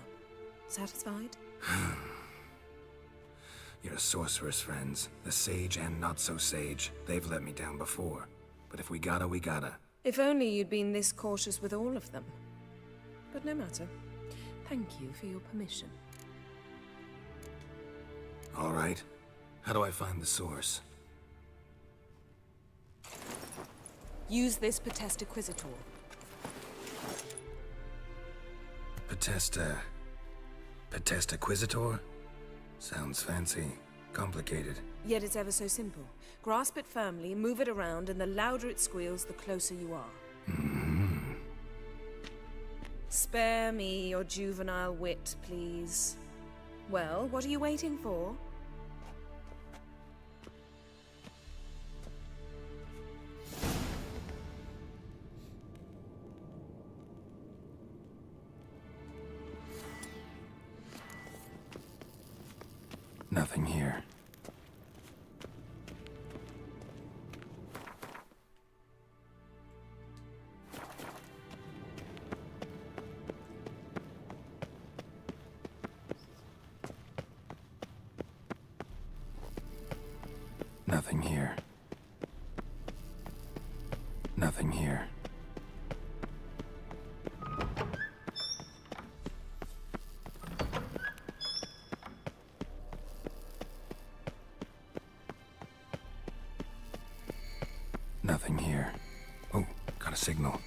Satisfied? Your sorceress friends, the sage and not-so-sage, they've let me down before. But if we gotta, we gotta. If only you'd been this cautious with all of them. But no matter. Thank you for your permission. All right. How do I find the source? Use this Potestaquizator. Potestaquizator? Sounds fancy. Complicated. Yet it's ever so simple. Grasp it firmly, move it around, and the louder it squeals, the closer you are. Spare me your juvenile wit, please. Well, what are you waiting for? Nothing here. Nothing here. Nothing here. Nothing here. Oh, got a signal.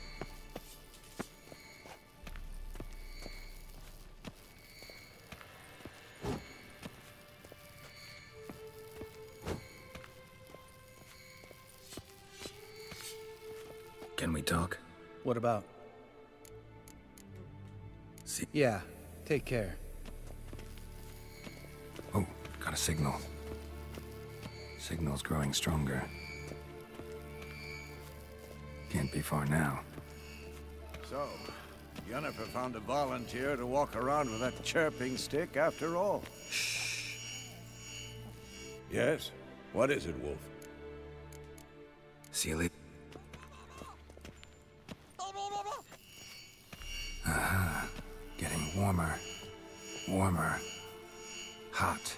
Can we talk? What about? See, Yeah, Take care. Oh, got a signal. Signal's growing stronger. Can't be far now. So, Yennefer found a volunteer to walk around with that chirping stick after all. Shh. Yes? What is it, Wolf? Seal it. Aha. Getting warmer. Warmer. Hot.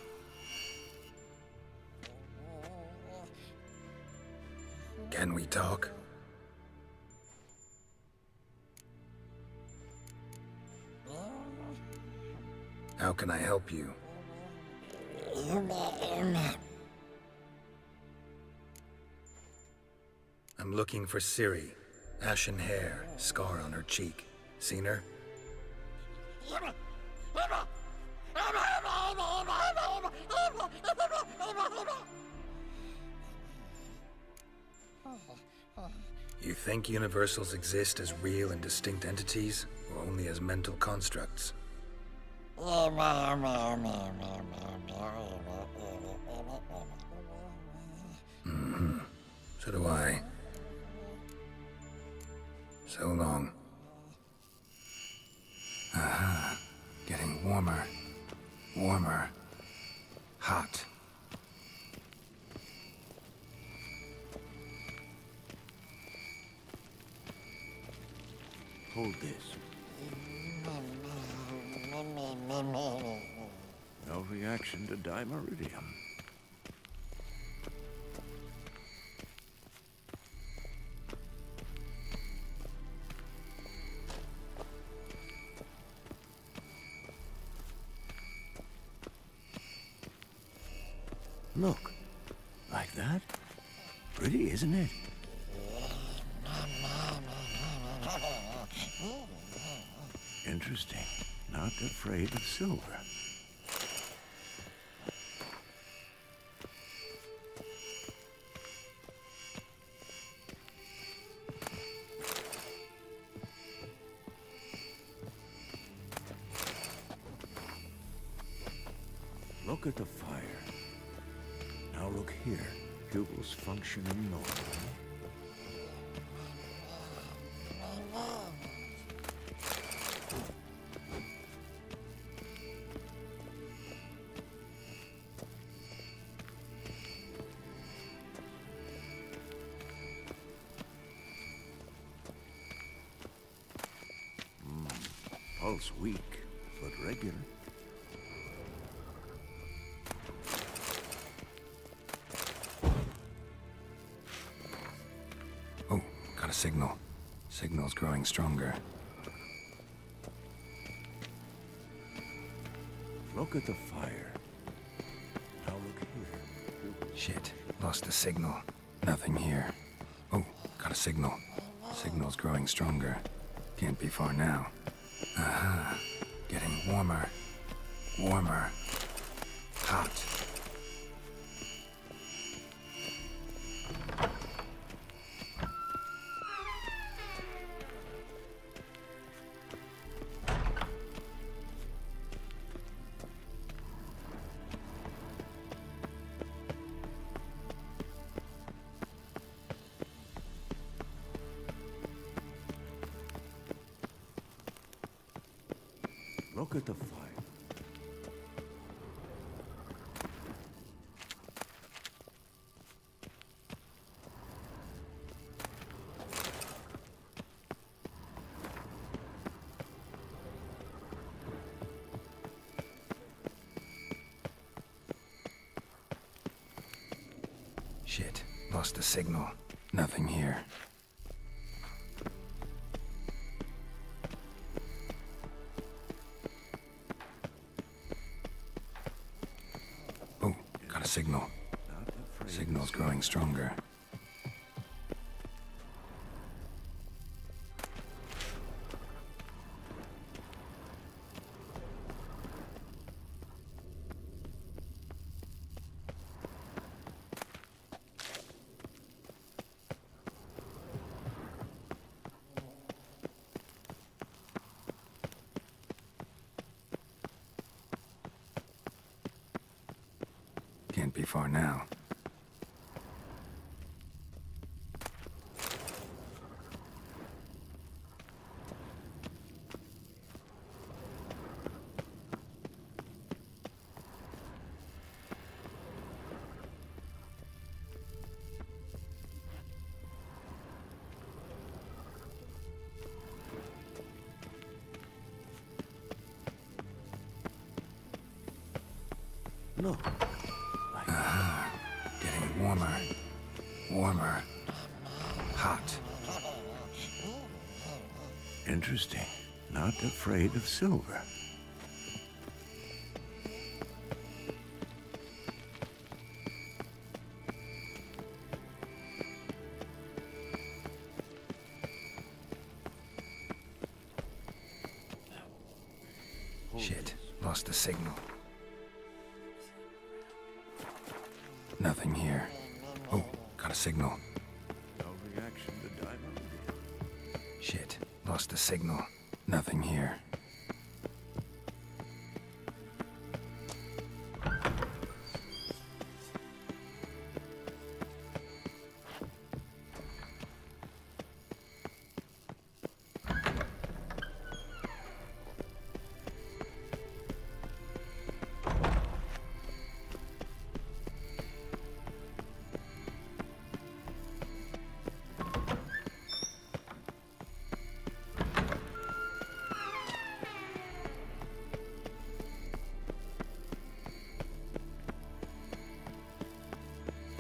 Can we talk? How can I help you? I'm looking for Ciri. Ashen hair, scar on her cheek. Seen her? You think universals exist as real and distinct entities, or only as mental constructs? So do I. So long. Aha. Getting warmer. Warmer. Hot. Hold this. No reaction to dimeridium. Look. Like that? Pretty, isn't it? Interesting. Not afraid of silver. Look at the fire. Now look here. Pupils functioning normally. Pulse weak, but regular. Oh, got a signal. Signal's growing stronger. Look at the fire. Now look here. Shit, lost the signal. Nothing here. Oh, got a signal. Signal's growing stronger. Can't be far now. Aha. Getting warmer. Warmer. Hot. Look at the fire. Shit, lost the signal. Nothing here. Oh, got a signal. Signal's growing stronger. Can't be far now. Look. Getting warmer. Warmer. Hot. Interesting. Not afraid of silver. Shit. Lost the signal. Nothing here. Oh, got a signal. No reaction to diamond. Shit. Lost the signal. Nothing here.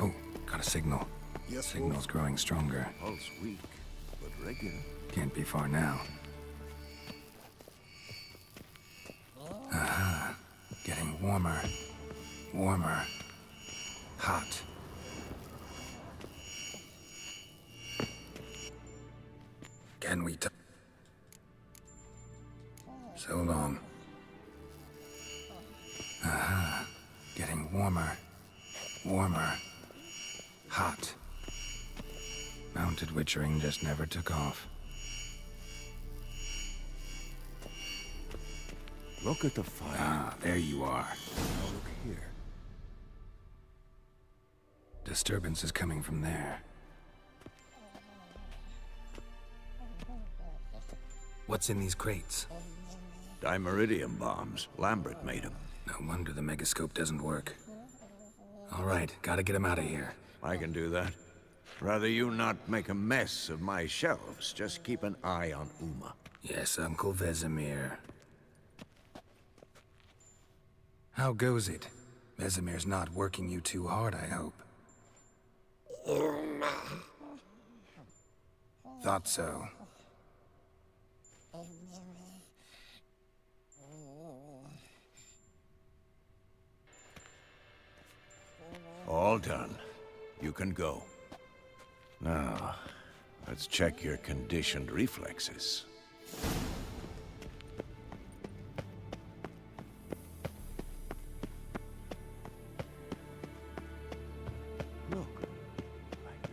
Oh, got a signal. Yes, Signal's Wolf? growing stronger. Pulse weak, but regular. Can't be far now. Aha. Getting warmer. Warmer. Hot. Can we so long. Aha. Getting warmer. Warmer. Hot. Mounted witchering just never took off. Look at the fire. Ah, there you are. Now look here. Disturbance is coming from there. What's in these crates? Dimeridium bombs. Lambert made them. No wonder the megascope doesn't work. All right, gotta get him out of here. I can do that. Rather you not make a mess of my shelves. Just keep an eye on Uma. Yes, Uncle Vesemir. How goes it? Vesemir's not working you too hard, I hope. Thought so. All done. You can go. Now, let's check your conditioned reflexes. Look. Like that.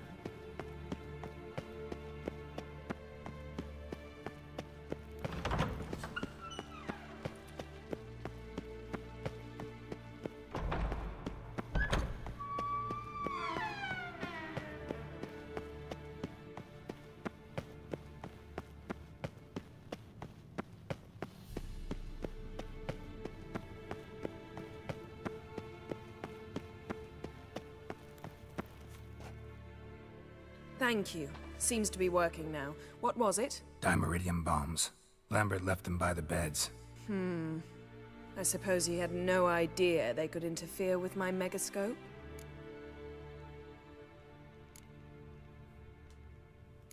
Thank you. Seems to be working now. What was it? Dimeridium bombs. Lambert left them by the beds. I suppose he had no idea they could interfere with my megascope?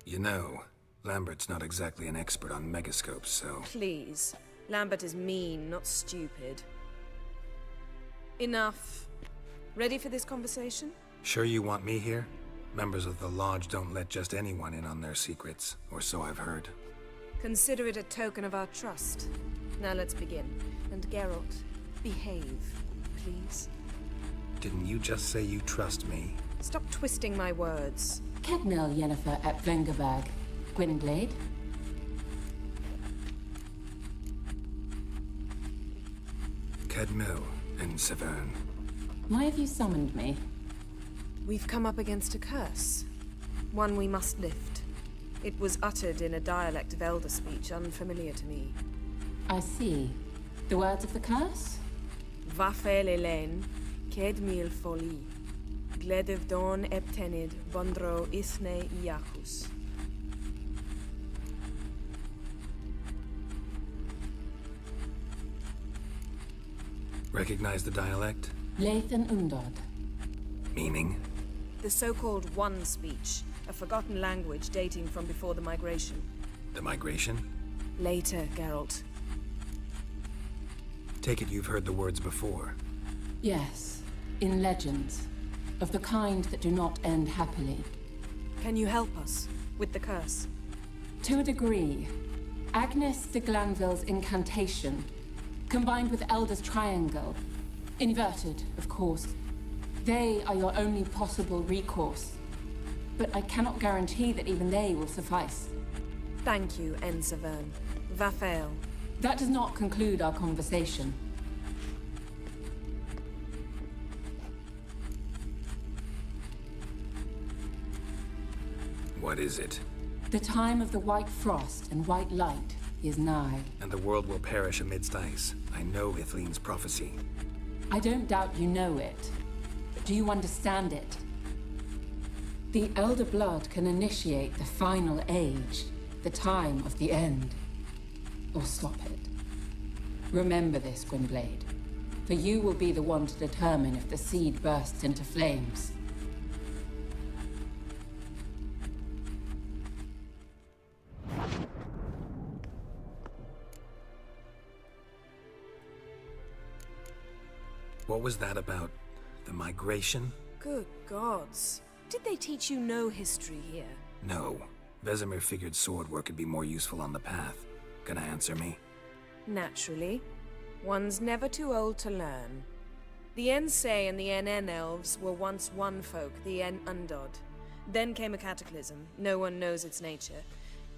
You know, Lambert's not exactly an expert on megascopes, so... Please. Lambert is mean, not stupid. Enough. Ready for this conversation? Sure you want me here? Members of the Lodge don't let just anyone in on their secrets, or so I've heard. Consider it a token of our trust. Now let's begin. And Geralt, behave, please. Didn't you just say you trust me? Stop twisting my words. Kedmel Yennefer at Vengerberg. Gwynblade? Kedmil and Severn. Why have you summoned me? We've come up against a curse. One we must lift. It was uttered in a dialect of Elder speech unfamiliar to me. I see. The words of the curse? Vafel Elen, Ked Mil Foli, Gledev Don Eptenid, Bondro Isne Iacus. Recognize the dialect? Lathan Undod. Meaning? The so-called One speech, a forgotten language dating from before the migration. The migration? Later, Geralt. Take it you've heard the words before. Yes, in legends. Of the kind that do not end happily. Can you help us with the curse? To a degree. Agnes de Glanville's incantation, combined with Elder's triangle, inverted, of course. They are your only possible recourse. But I cannot guarantee that even they will suffice. Thank you, Ensavern. Vafel. That does not conclude our conversation. What is it? The time of the white frost and white light is nigh. And the world will perish amidst ice. I know Ithleen's prophecy. I don't doubt you know it. But do you understand it? The Elder Blood can initiate the final age, the time of the end. Or stop it. Remember this, Gwynblade. For you will be the one to determine if the seed bursts into flames. What was that about? The migration? Good gods. Did they teach you no history here? No. Vesemir figured sword work could be more useful on the path. Gonna answer me? Naturally. One's never too old to learn. The Ensei and the NN elves were once one folk, the En Undod. Then came a cataclysm. No one knows its nature.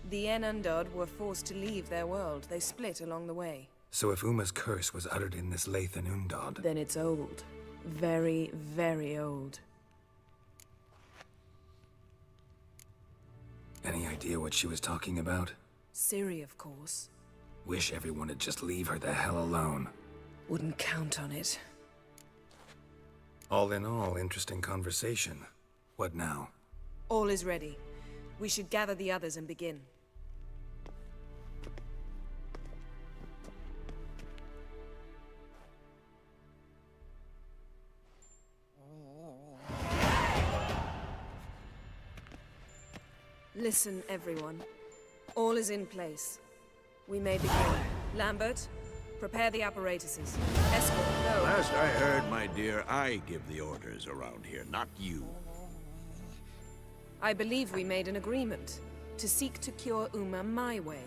The En Undod were forced to leave their world. They split along the way. So if Uma's curse was uttered in this Lathan Undod... Then it's old. Very, very old. Any idea what she was talking about? Ciri, of course. Wish everyone would just leave her the hell alone. Wouldn't count on it. All in all, interesting conversation. What now? All is ready. We should gather the others and begin. Listen, everyone. All is in place. We may begin. Lambert, prepare the apparatuses. Escort, go. Last I heard, my dear, I give the orders around here, not you. I believe we made an agreement to seek to cure Uma my way.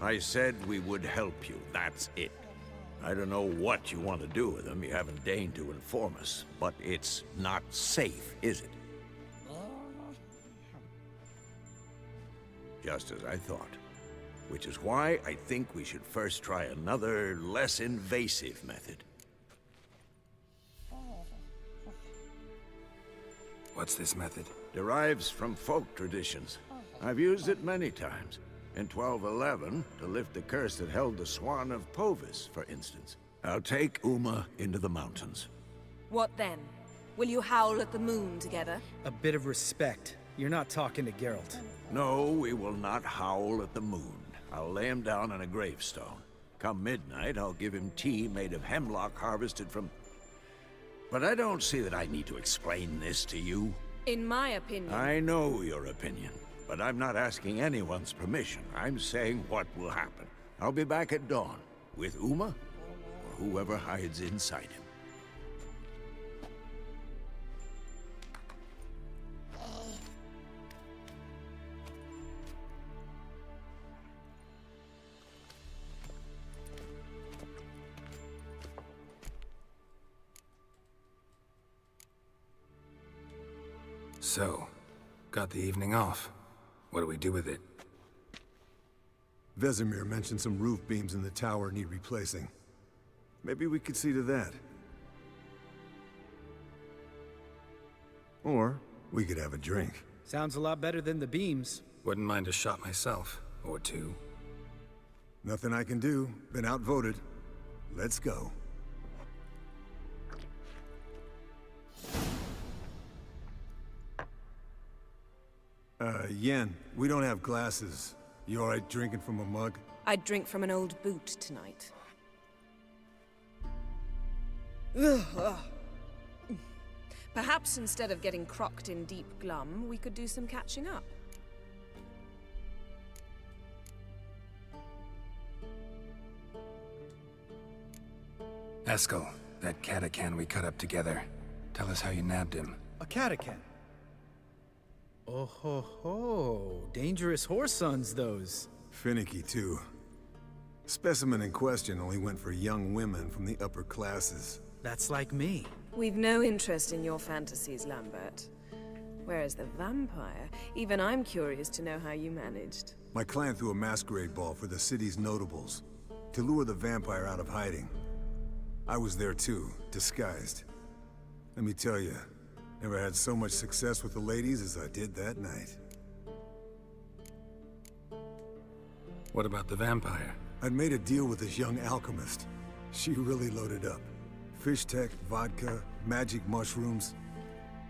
I said we would help you, that's it. I don't know what you want to do with them, you haven't deigned to inform us, but it's not safe, is it? Just as I thought. Which is why I think we should first try another, less invasive method. What's this method? Derives from folk traditions. I've used it many times. In 1211, to lift the curse that held the Swan of Povis, for instance. I'll take Uma into the mountains. What then? Will you howl at the moon together? A bit of respect. You're not talking to Geralt. No, we will not howl at the moon. I'll lay him down on a gravestone. Come midnight, I'll give him tea made of hemlock harvested from... But I don't see that I need to explain this to you. In my opinion... I know your opinion, but I'm not asking anyone's permission. I'm saying what will happen. I'll be back at dawn, with Uma, or whoever hides inside him. So, got the evening off. What do we do with it? Vesemir mentioned some roof beams in the tower need replacing. Maybe we could see to that. Or we could have a drink. Sounds a lot better than the beams. Wouldn't mind a shot myself, or two. Nothing I can do. Been outvoted. Let's go. Yen, we don't have glasses. You alright drinking from a mug? I'd drink from an old boot tonight. Perhaps instead of getting crocked in deep glum, we could do some catching up. Eskel, that Catacan we cut up together. Tell us how you nabbed him. A Catacan? Oh ho ho. Dangerous horse sons, those. Finicky, too. Specimen in question only went for young women from the upper classes. That's like me. We've no interest in your fantasies, Lambert. Whereas the vampire, even I'm curious to know how you managed. My clan threw a masquerade ball for the city's notables, to lure the vampire out of hiding. I was there too, disguised. Let me tell you, never had so much success with the ladies as I did that night. What about the vampire? I'd made a deal with this young alchemist. She really loaded up. Fish tech, vodka, magic mushrooms.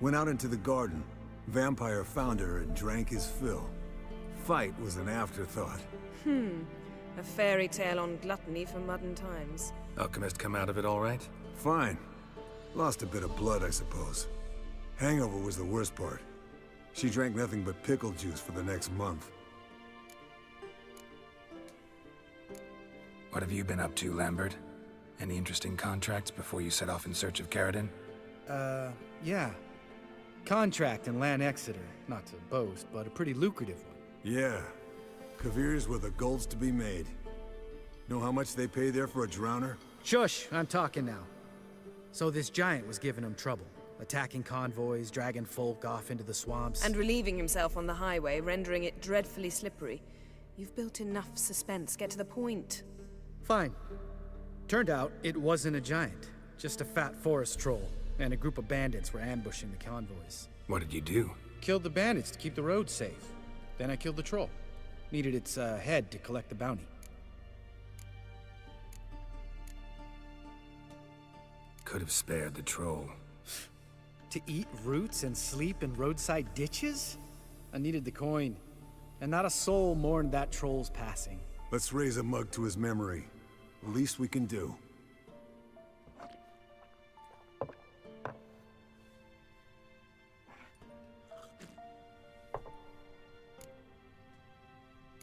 Went out into the garden. Vampire found her and drank his fill. Fight was an afterthought. A fairy tale on gluttony for modern times. Alchemist come out of it all right? Fine. Lost a bit of blood, I suppose. Hangover was the worst part. She drank nothing but pickle juice for the next month. What have you been up to, Lambert? Any interesting contracts before you set off in search of Caridin? Yeah. Contract in Lan Exeter. Not to boast, but a pretty lucrative one. Yeah. Kavir's were the golds to be made. Know how much they pay there for a drowner? Shush, I'm talking now. So this giant was giving him trouble. Attacking convoys, dragging folk off into the swamps. And relieving himself on the highway, rendering it dreadfully slippery. You've built enough suspense. Get to the point. Fine. Turned out it wasn't a giant. Just a fat forest troll. And a group of bandits were ambushing the convoys. What did you do? Killed the bandits to keep the road safe. Then I killed the troll. Needed its head to collect the bounty. Could have spared the troll. To eat roots and sleep in roadside ditches? I needed the coin. And not a soul mourned that troll's passing. Let's raise a mug to his memory. The least we can do.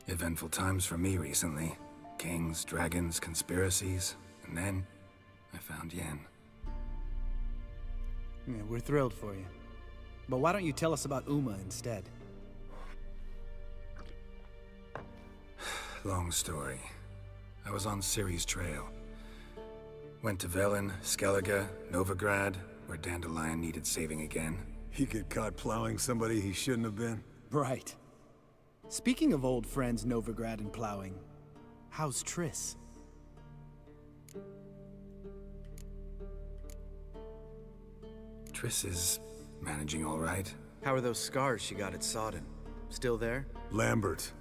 Eventful times for me recently. Kings, dragons, conspiracies, and then I found Yen. Yeah, we're thrilled for you. But why don't you tell us about Uma instead? Long story. I was on Ciri's trail. Went to Velen, Skellige, Novigrad, where Dandelion needed saving again. He get caught plowing somebody he shouldn't have been? Right. Speaking of old friends Novigrad and plowing, how's Triss? Triss is managing all right. How are those scars she got at Sodden? Still there? Lambert.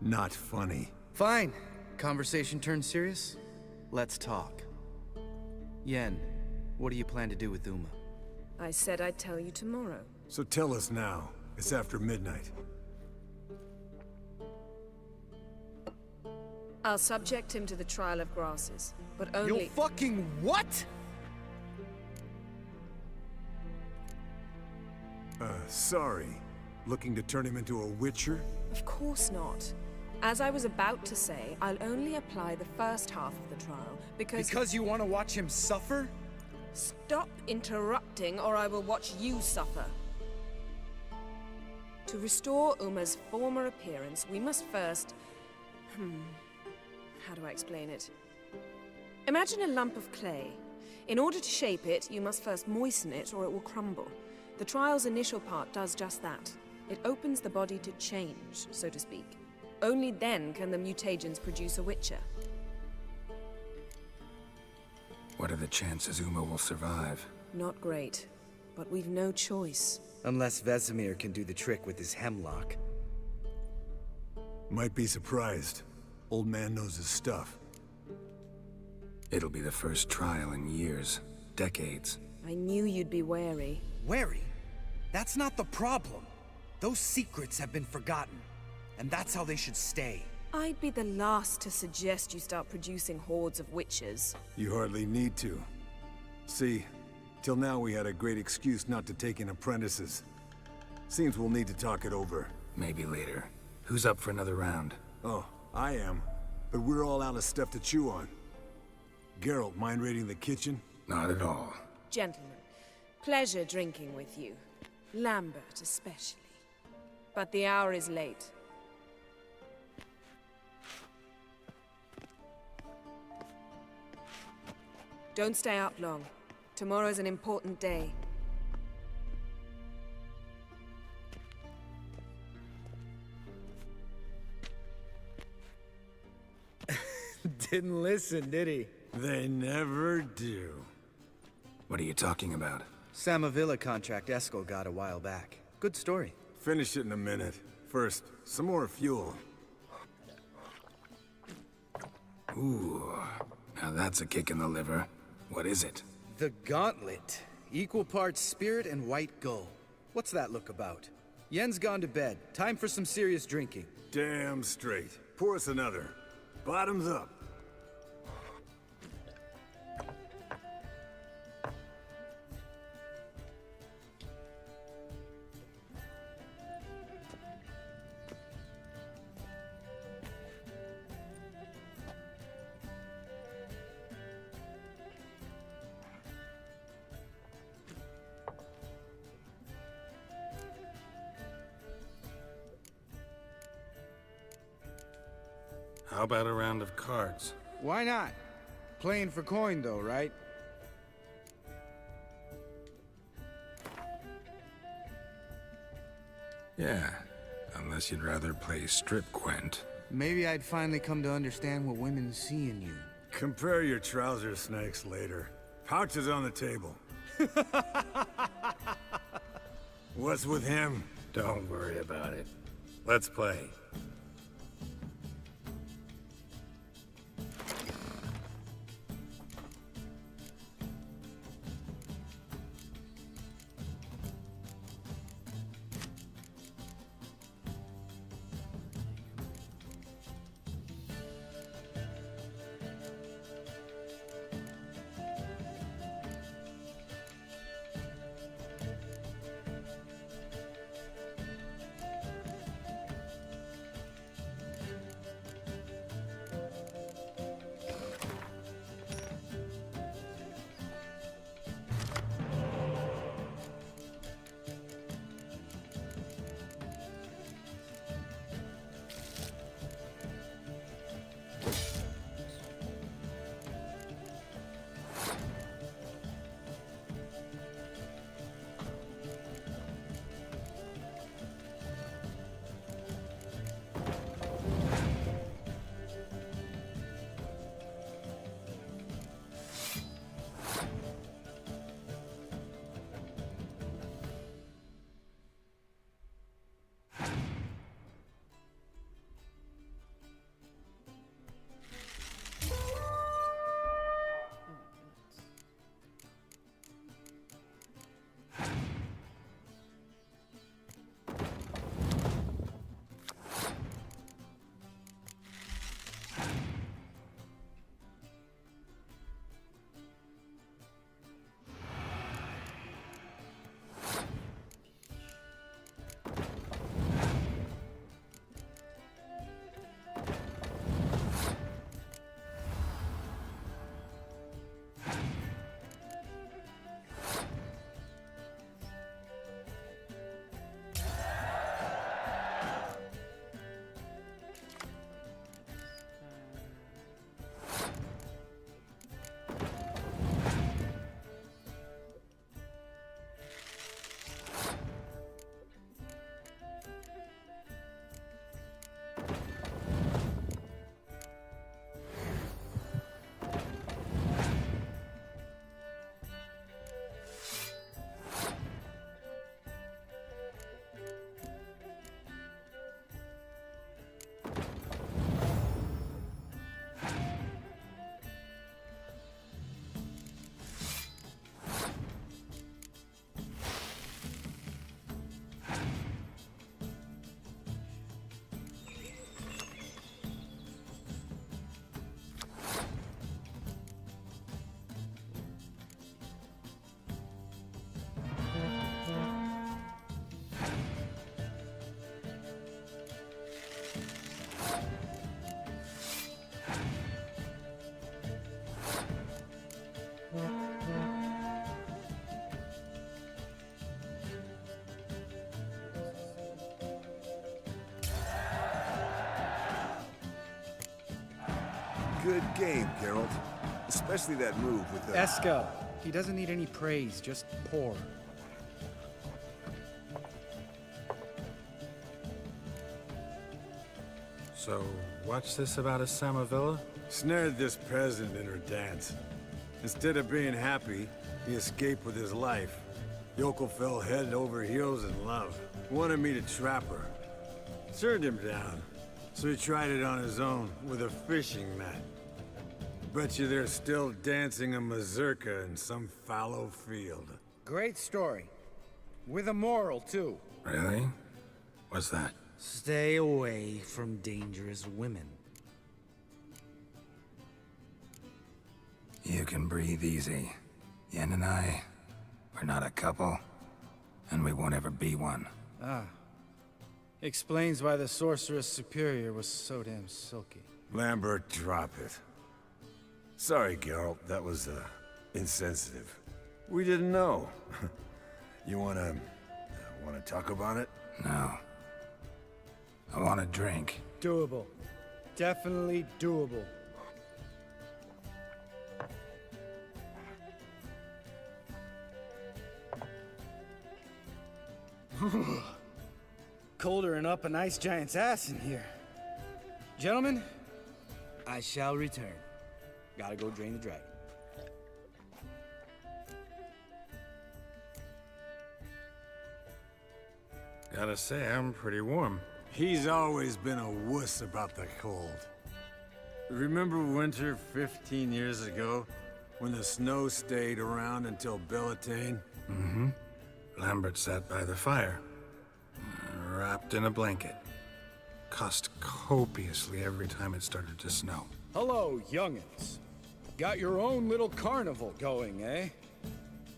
Not funny. Fine. Conversation turned serious? Let's talk. Yen, what do you plan to do with Uma? I said I'd tell you tomorrow. So tell us now. It's after midnight. I'll subject him to the trial of grasses, but only— You fucking what?! Sorry. Looking to turn him into a witcher? Of course not. As I was about to say, I'll only apply the first half of the trial, because— Because you want to watch him suffer? Stop interrupting, or I will watch you suffer. To restore Uma's former appearance, we must first— how do I explain it? Imagine a lump of clay. In order to shape it, you must first moisten it, or it will crumble. The trial's initial part does just that. It opens the body to change, so to speak. Only then can the mutagens produce a witcher. What are the chances Uma will survive? Not great. but we've no choice. Unless Vesemir can do the trick with his hemlock. Might be surprised. Old man knows his stuff. It'll be the first trial in years. Decades. I knew you'd be wary. Wary? That's not the problem. Those secrets have been forgotten. And that's how they should stay. I'd be the last to suggest you start producing hordes of witches. You hardly need to. See, till now we had a great excuse not to take in apprentices. Seems we'll need to talk it over. Maybe later. Who's up for another round? Oh, I am. But we're all out of stuff to chew on. Geralt, mind raiding the kitchen? Not at all. Gentlemen, pleasure drinking with you. Lambert especially. But the hour is late. Don't stay up long. Tomorrow's an important day. Didn't listen, did he? They never do. What are you talking about? Samavilla contract Eskel got a while back. Good story. Finish it in a minute. First, some more fuel. Ooh, now that's a kick in the liver. What is it? The Gauntlet. Equal parts spirit and white gull. What's that look about? Yen's gone to bed. Time for some serious drinking. Damn straight. Pour us another. Bottoms up. How about a round of cards? Why not? Playing for coin though, right? Yeah, unless you'd rather play strip Gwent. Maybe I'd finally come to understand what women see in you. Compare your trouser snakes later. Pouch is on the table. What's with him? Don't worry about it. Let's play. good game, Geralt. Especially that move with the... Eskel. He doesn't need any praise, just pour. So, what's this about a Samavilla? Snared this peasant in her dance. Instead of being happy, he escaped with his life. Yoko fell head over heels in love. Wanted me to trap her. Turned him down. So he tried it on his own, with a fishing net. Bet you they're still dancing a mazurka in some fallow field. Great story. With a moral, too. Really? What's that? Stay away from dangerous women. You can breathe easy. Yen and I, we're not a couple, and we won't ever be one. Ah. Explains why the Sorceress Superior was so damn silky. Lambert, drop it. Sorry, Geralt, that was, insensitive. We didn't know. You wanna talk about it? No. I want a drink. Doable. Definitely doable. Colder and up an ice giant's ass in here. Gentlemen, I shall return. Gotta go drain the dragon. Gotta say, I'm pretty warm. He's always been a wuss about the cold. Remember winter 15 years ago, when the snow stayed around until Beltane? Mm-hmm. Lambert sat by the fire, wrapped in a blanket. Cussed copiously every time it started to snow. Hello, youngins. Got your own little carnival going, eh?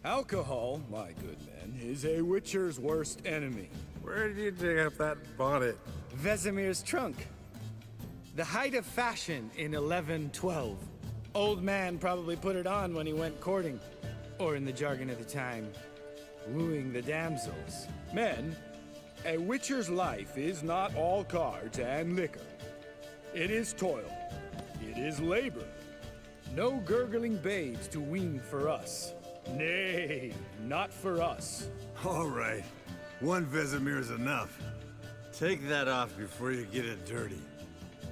Alcohol, my good men, is a witcher's worst enemy. Where did you dig up that bonnet? Vesemir's trunk. The height of fashion in 1112. Old man probably put it on when he went courting. Or in the jargon of the time, wooing the damsels. Men, a witcher's life is not all cards and liquor. It is toil. It is labor. No gurgling babes to wean for us. Nay, not for us. All right. One Vesemir's enough. Take that off before you get it dirty.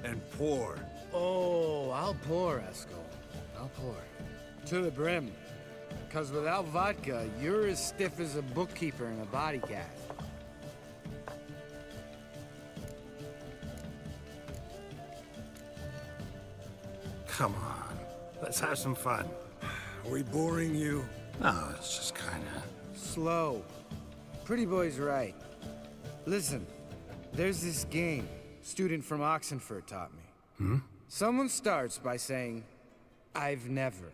And pour. Oh, I'll pour, Eskel. I'll pour. To the brim. 'Cause without vodka, you're as stiff as a bookkeeper in a body cast. Come on, let's have some fun. Are we boring you? No, it's just kinda... Slow. Pretty boy's right. Listen, there's this game student from Oxenford taught me. Someone starts by saying, I've never,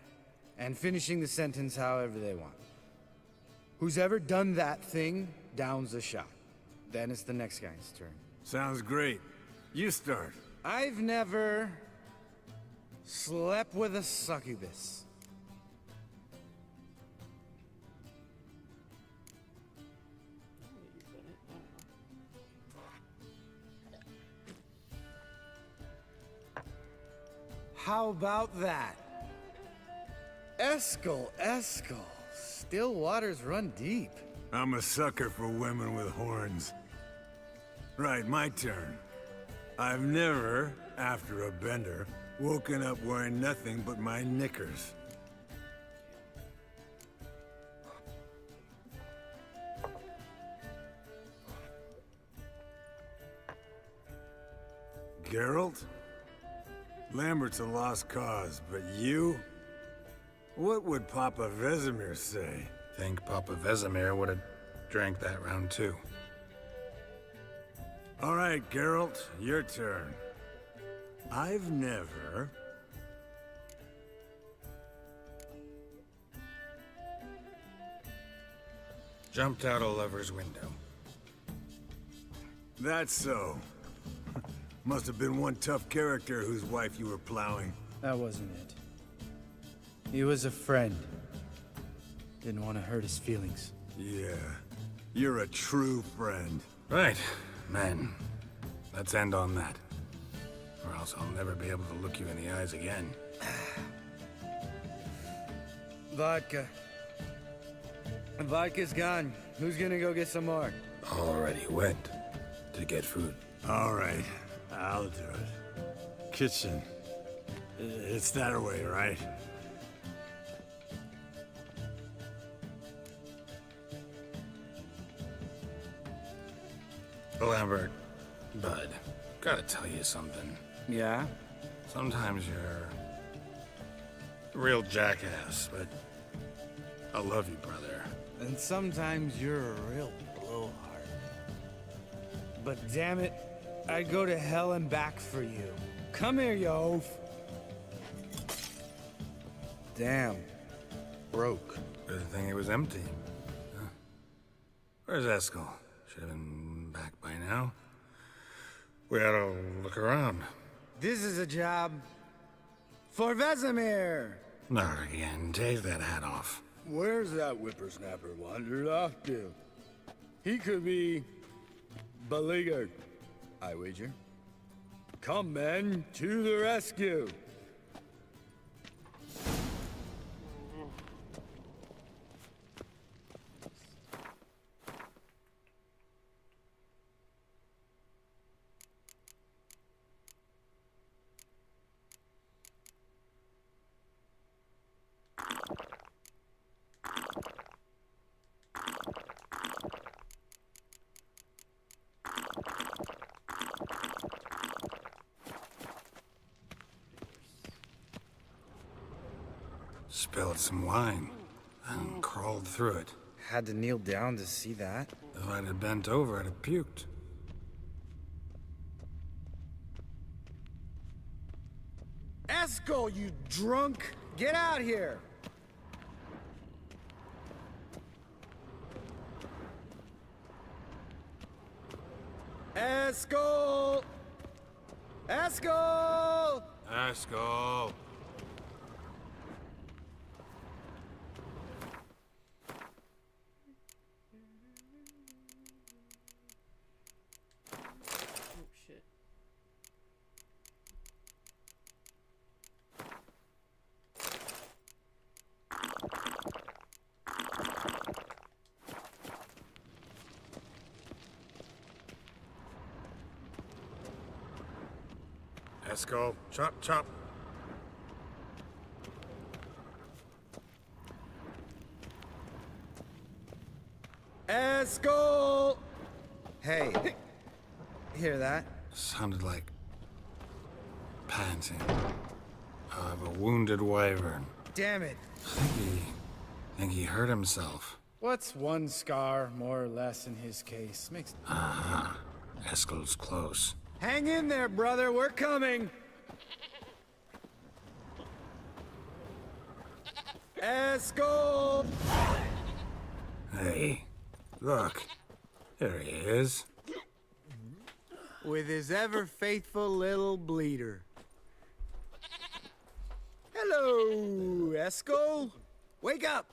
and finishing the sentence however they want. Who's ever done that thing downs a shot. Then it's the next guy's turn. Sounds great. You start. I've never slept with a succubus. How about that? Eskel, Eskel. Still waters run deep. I'm a sucker for women with horns. Right, my turn. I've never, after a bender, woken up wearing nothing but my knickers. Geralt? Lambert's a lost cause, but you? What would Papa Vesemir say? Think Papa Vesemir would have drank that round too. All right, Geralt, your turn. I've never... Jumped out a lover's window. That's so. Must have been one tough character whose wife you were plowing. That wasn't it. He was a friend. Didn't want to hurt his feelings. Yeah. You're a true friend. Right, men. Let's end on that. or else I'll never be able to look you in the eyes again. Vodka. Vodka's gone. Who's gonna go get some more? Already went to get food. All right, I'll do it. Kitchen. It's that way, right? Lambert, bud, gotta tell you something. Yeah? Sometimes you're a real jackass, but I love you, brother. And sometimes you're a real blowhard. But damn it, I'd go to hell and back for you. Come here, you oaf. Damn. Broke. Good thing it was empty. Huh? Where's Eskel? Should have been back by now. We ought to look around. This is a job for Vesemir. Not again. Take that hat off. Where's that whippersnapper wandered off to? He could be beleaguered, I wager. Come, men, to the rescue! Spilled some wine and crawled through it. Had to kneel down to see that. If I'd have bent over, I'd have puked. Eskel, you drunk! Get out here! Eskel! Eskel! Eskel! Oh shit. Eskel, chop, chop. Eskel! Hey, hear that? Sounded like panting of a wounded wyvern. Damn it. Think he hurt himself. What's one scar, more or less, in his case? Makes... Uh-huh. Eskel's close. Hang in there, brother. We're coming. Eskel! Hey, look. There he is. With his ever-faithful little bleeder. Hello, Eskel. Wake up.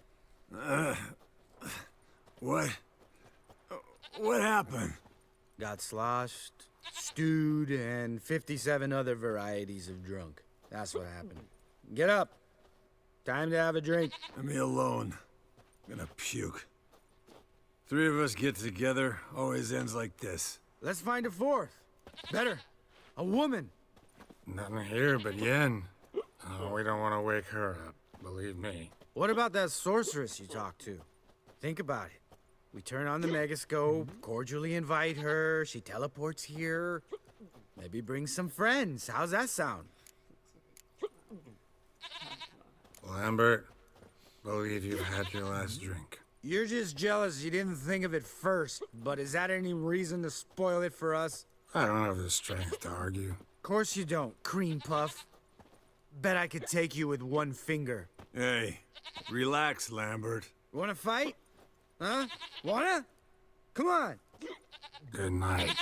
What? What happened? Got sloshed, stewed, and 57 other varieties of drunk. That's what happened. Get up. Time to have a drink. Leave me alone. I'm gonna puke. Three of us get together, always ends like this. Let's find a fourth. Better. A woman. Nothing here but Yen. Oh, we don't want to wake her up, believe me. What about that sorceress you talked to? Think about it. We turn on the megascope, cordially invite her, she teleports here. Maybe bring some friends. How's that sound? Lambert, believe you've had your last drink. You're just jealous you didn't think of it first, but is that any reason to spoil it for us? I don't have the strength to argue. Course you don't, cream puff. Bet I could take you with one finger. Hey, relax, Lambert. Wanna fight? Huh? Wanna? Come on. Good night.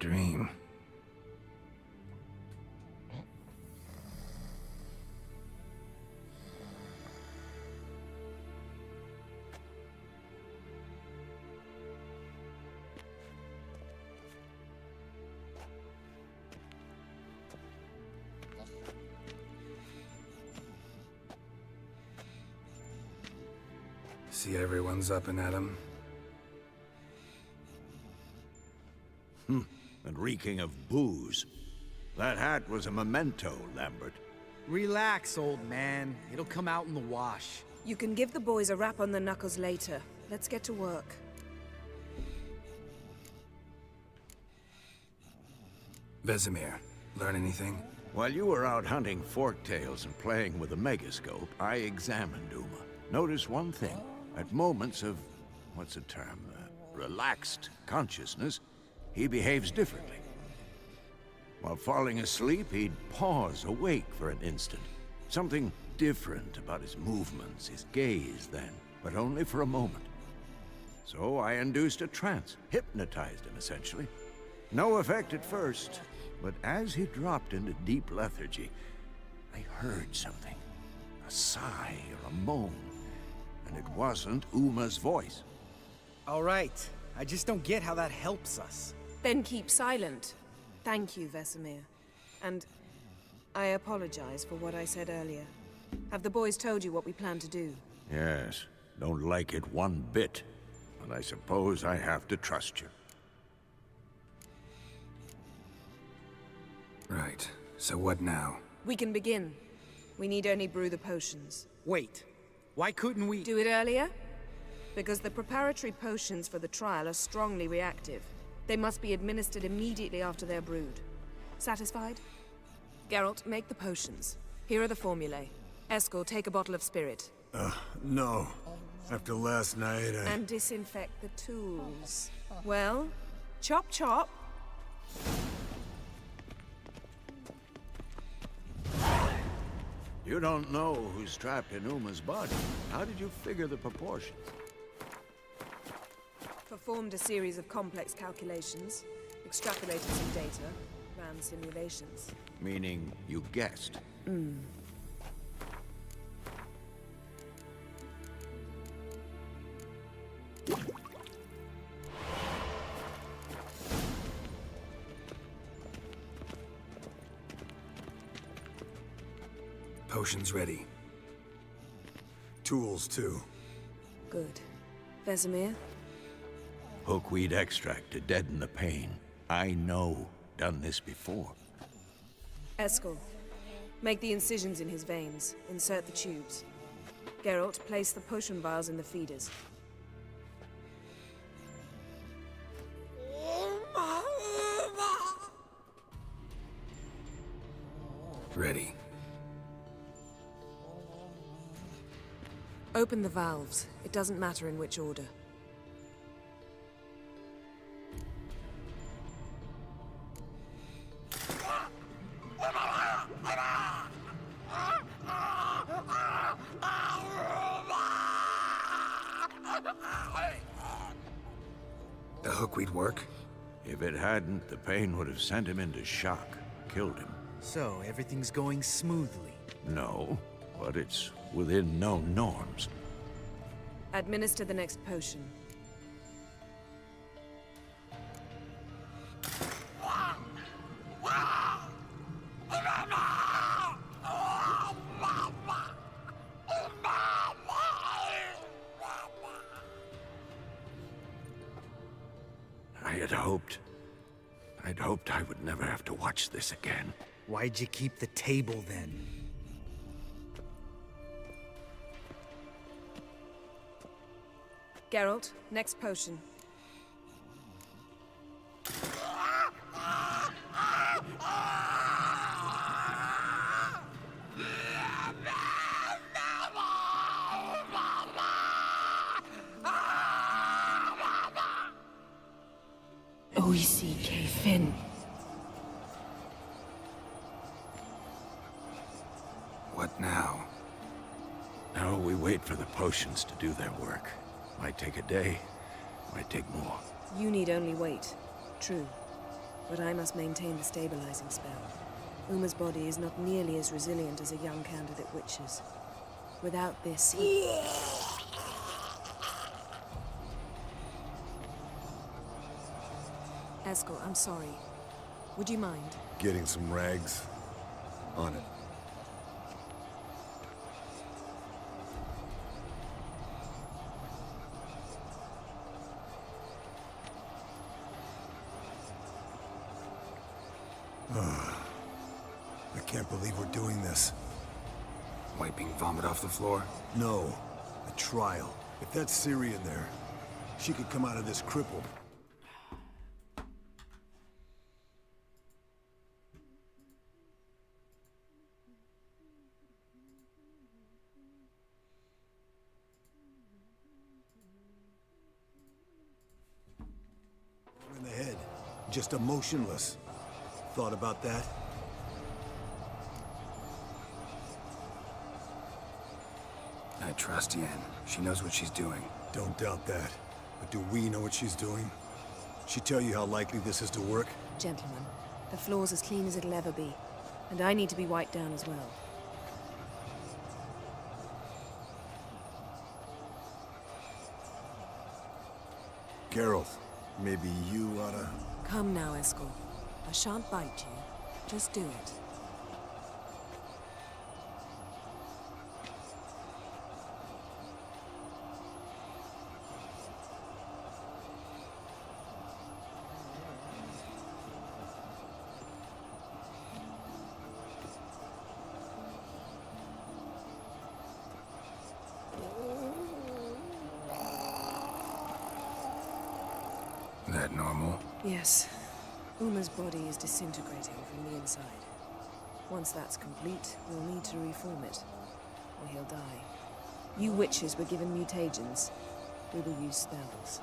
dream. See everyone's up and at 'em. And reeking of booze. That hat was a memento, Lambert. Relax, old man. It'll come out in the wash. You can give the boys a rap on the knuckles later. Let's get to work. Vesemir, learn anything? While you were out hunting forktails and playing with a megascope, I examined Uma. Notice one thing. At moments of, what's the term, relaxed consciousness, he behaves differently. While falling asleep, he'd pause, awake for an instant. Something different about his movements, his gaze then, but only for a moment. So I induced a trance, hypnotized him essentially. No effect at first, but as he dropped into deep lethargy, I heard something. A sigh or a moan. And it wasn't Uma's voice. All right. I just don't get how that helps us. Then keep silent. Thank you, Vesemir. And I apologize for what I said earlier. Have the boys told you what we plan to do? Yes, don't like it one bit. But I suppose I have to trust you. Right. So what now? We can begin. We need only brew the potions. Wait. Why couldn't we... Do it earlier? Because the preparatory potions for the trial are strongly reactive. They must be administered immediately after they're brewed. Satisfied? Geralt, make the potions. Here are the formulae. Eskel, take a bottle of spirit. No. After last night, And disinfect the tools. Well, chop chop. You don't know who's trapped in Uma's body. How did you figure the proportions? Performed a series of complex calculations, extrapolated some data, ran simulations. Meaning you guessed. Potions ready. tools too. Good. Vesemir? Hookweed extract to deaden the pain. I know. Done this before. Eskel, make the incisions in his veins. Insert the tubes. Geralt, place the potion vials in the feeders. Ready. Open the valves. It doesn't matter in which order. The hookweed work? If it hadn't, the pain would have sent him into shock. Killed him. So, everything's going smoothly. No, but it's within known norms. Administer the next potion. I'd hoped I would never have to watch this again. Why'd you keep the table then? Geralt, next potion. Oisi Finn. What now? Now we wait for the potions to do their work. Might take a day, might take more. You need only wait. True. but I must maintain the stabilizing spell. Uma's body is not nearly as resilient as a young candidate witch's. Without this, he... Eskel, I'm sorry. Would you mind? Getting some rags. On it. I can't believe we're doing this. Wiping vomit off the floor? No. A trial. If that's Ciri in there, she could come out of this crippled. In the head. Just emotionless. Thought about that? I trust Yen. She knows what she's doing. Don't doubt that. But do we know what she's doing? She tell you how likely this is to work? Gentlemen, the floor's as clean as it'll ever be. And I need to be wiped down as well. Geralt, maybe you oughta... Come now, Eskel. I shan't bite you. Just do it. That normal? Yes. Uma's body is disintegrating from the inside. Once that's complete, we'll need to reform it, or he'll die. You witches were given mutagens. We will use spells.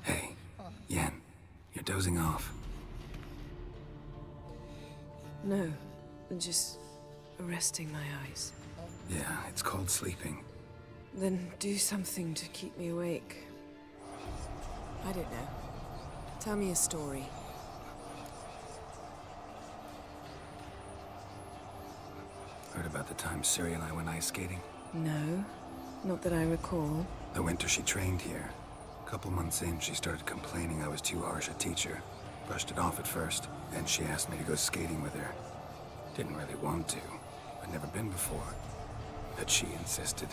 Hey, Yen, you're dozing off. No, just resting my eyes. Yeah, it's called sleeping. Then do something to keep me awake. I don't know. Tell me a story. Heard about the time Ciri and I went ice skating? No, not that I recall. The winter she trained here. A couple months in, she started complaining I was too harsh a teacher. Brushed it off at first. Then she asked me to go skating with her. Didn't really want to. I'd never been before. But she insisted.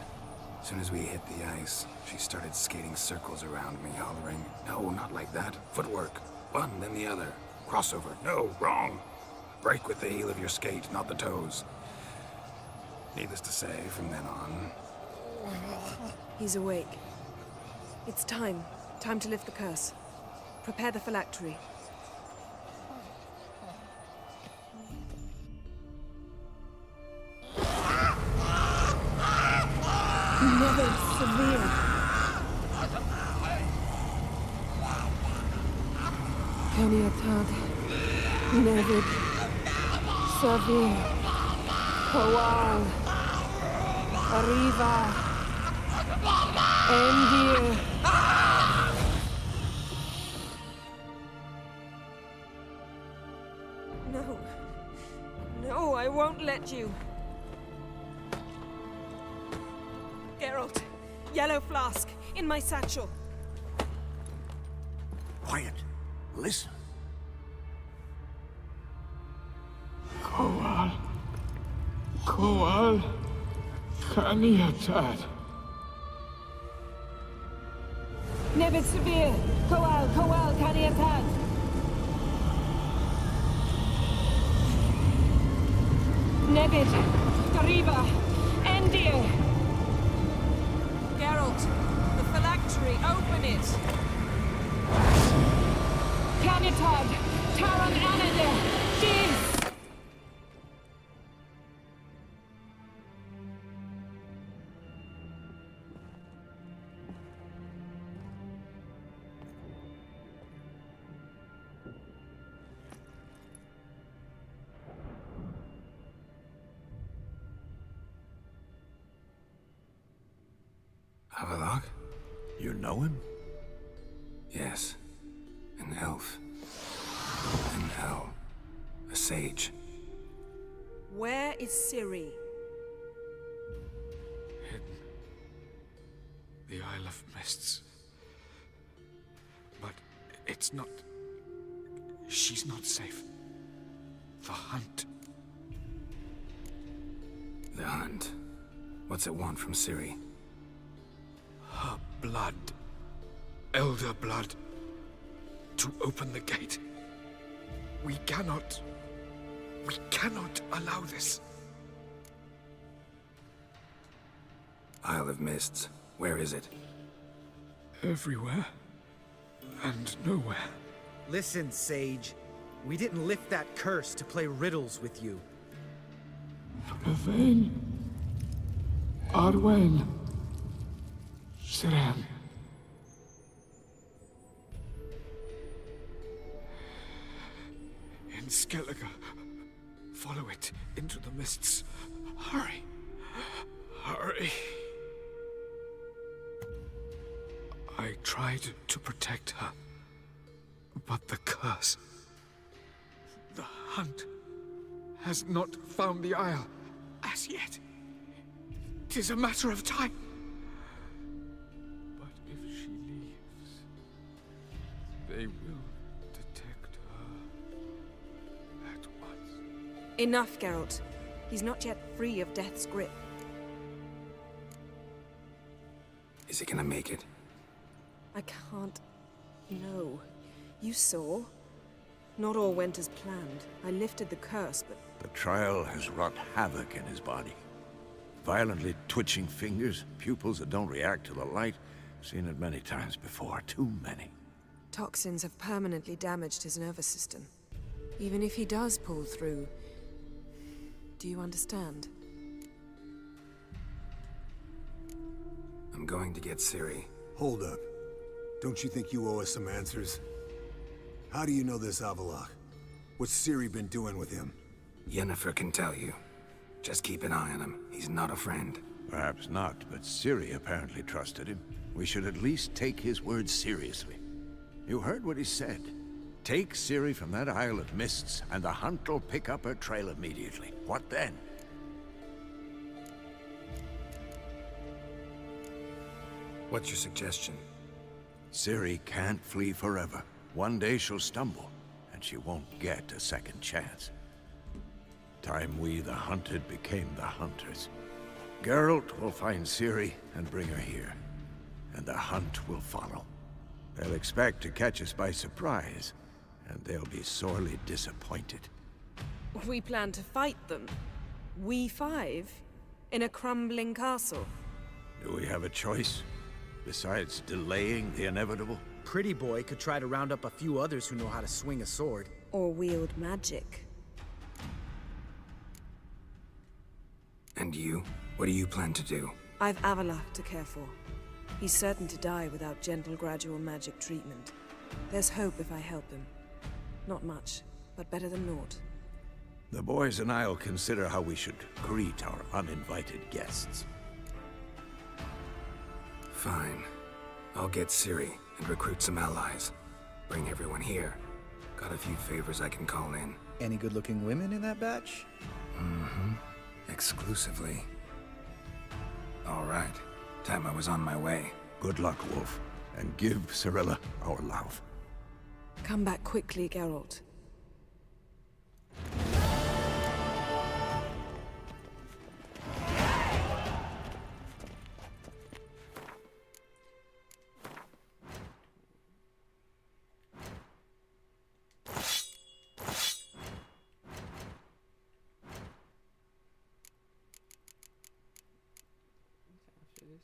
As soon as we hit the ice, she started skating circles around me, hollering, "No, not like that. Footwork. One, then the other. Crossover. No, wrong. Break with the heel of your skate, not the toes." Needless to say, from then on... He's awake. It's time. Time to lift the curse. Prepare the phylactery. Never severe. Kaniatad. Nevid. Severe. Kowal. Arriva. Endir. No. No, I won't let you. Geralt, yellow flask, in my satchel. Quiet. Listen. Kowal. Kowal. Kaniatad. Nevid severe. Kowal, Kowal, Kaniatad. Nevid. Arriva. Endir. Geralt, the phylactery, open it! Kanitad, Taran Anadir, Dis! Havelock? You know him? Yes. An elf. An owl. A sage. Where is Ciri? Hidden. The Isle of Mists. But it's not... She's not safe. The hunt. The hunt. What's it want from Ciri? Her blood. Elder blood. To open the gate. We cannot allow this. Isle of Mists. Where is it? Everywhere. And nowhere. Listen, Sage. We didn't lift that curse to play riddles with you. Yvain. Arwen. Siren. In Skellige. Follow it into the mists. Hurry. Hurry. I tried to protect her. But the curse... The hunt has not found the Isle as yet. 'Tis a matter of time. But if she leaves, they will detect her at once. Enough, Geralt. He's not yet free of death's grip. Is he gonna make it? I can't... No. You saw? Not all went as planned. I lifted the curse, but... The trial has wrought havoc in his body. Violently twitching fingers, pupils that don't react to the light. Seen it many times before, too many. Toxins have permanently damaged his nervous system. Even if he does pull through... Do you understand? I'm going to get Ciri. Hold up. Don't you think you owe us some answers? How do you know this Avallac'h? What's Ciri been doing with him? Yennefer can tell you. Just keep an eye on him. He's not a friend. Perhaps not, but Ciri apparently trusted him. We should at least take his words seriously. You heard what he said. Take Ciri from that Isle of Mists, and the hunt will pick up her trail immediately. What then? What's your suggestion? Ciri can't flee forever. One day she'll stumble, and she won't get a second chance. Time we, the hunted, became the hunters. Geralt will find Ciri and bring her here, and the hunt will follow. They'll expect to catch us by surprise, and they'll be sorely disappointed. We plan to fight them. We five? In a crumbling castle? Do we have a choice? Besides delaying the inevitable? Pretty Boy could try to round up a few others who know how to swing a sword. Or wield magic. And you? What do you plan to do? I've Avallac'h to care for. He's certain to die without gentle, gradual magic treatment. There's hope if I help him. Not much, but better than naught. The boys and I'll consider how we should greet our uninvited guests. Fine. I'll get Ciri and recruit some allies. Bring everyone here. Got a few favors I can call in. Any good-looking women in that batch? Mm-hmm. Exclusively. All right. Time I was on my way. Good luck, Wolf. And give Cirilla our love. Come back quickly, Geralt. After this.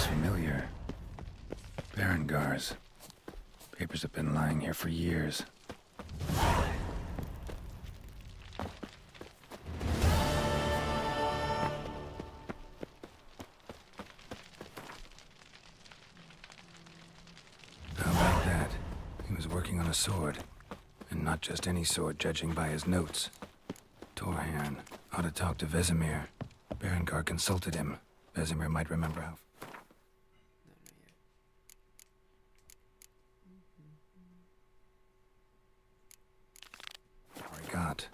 looks familiar. Berengar's. Papers have been lying here for years. How about that? He was working on a sword. And not just any sword, judging by his notes. Torhan ought to talk to Vesemir. Berengar consulted him. Vesemir might remember how... Got.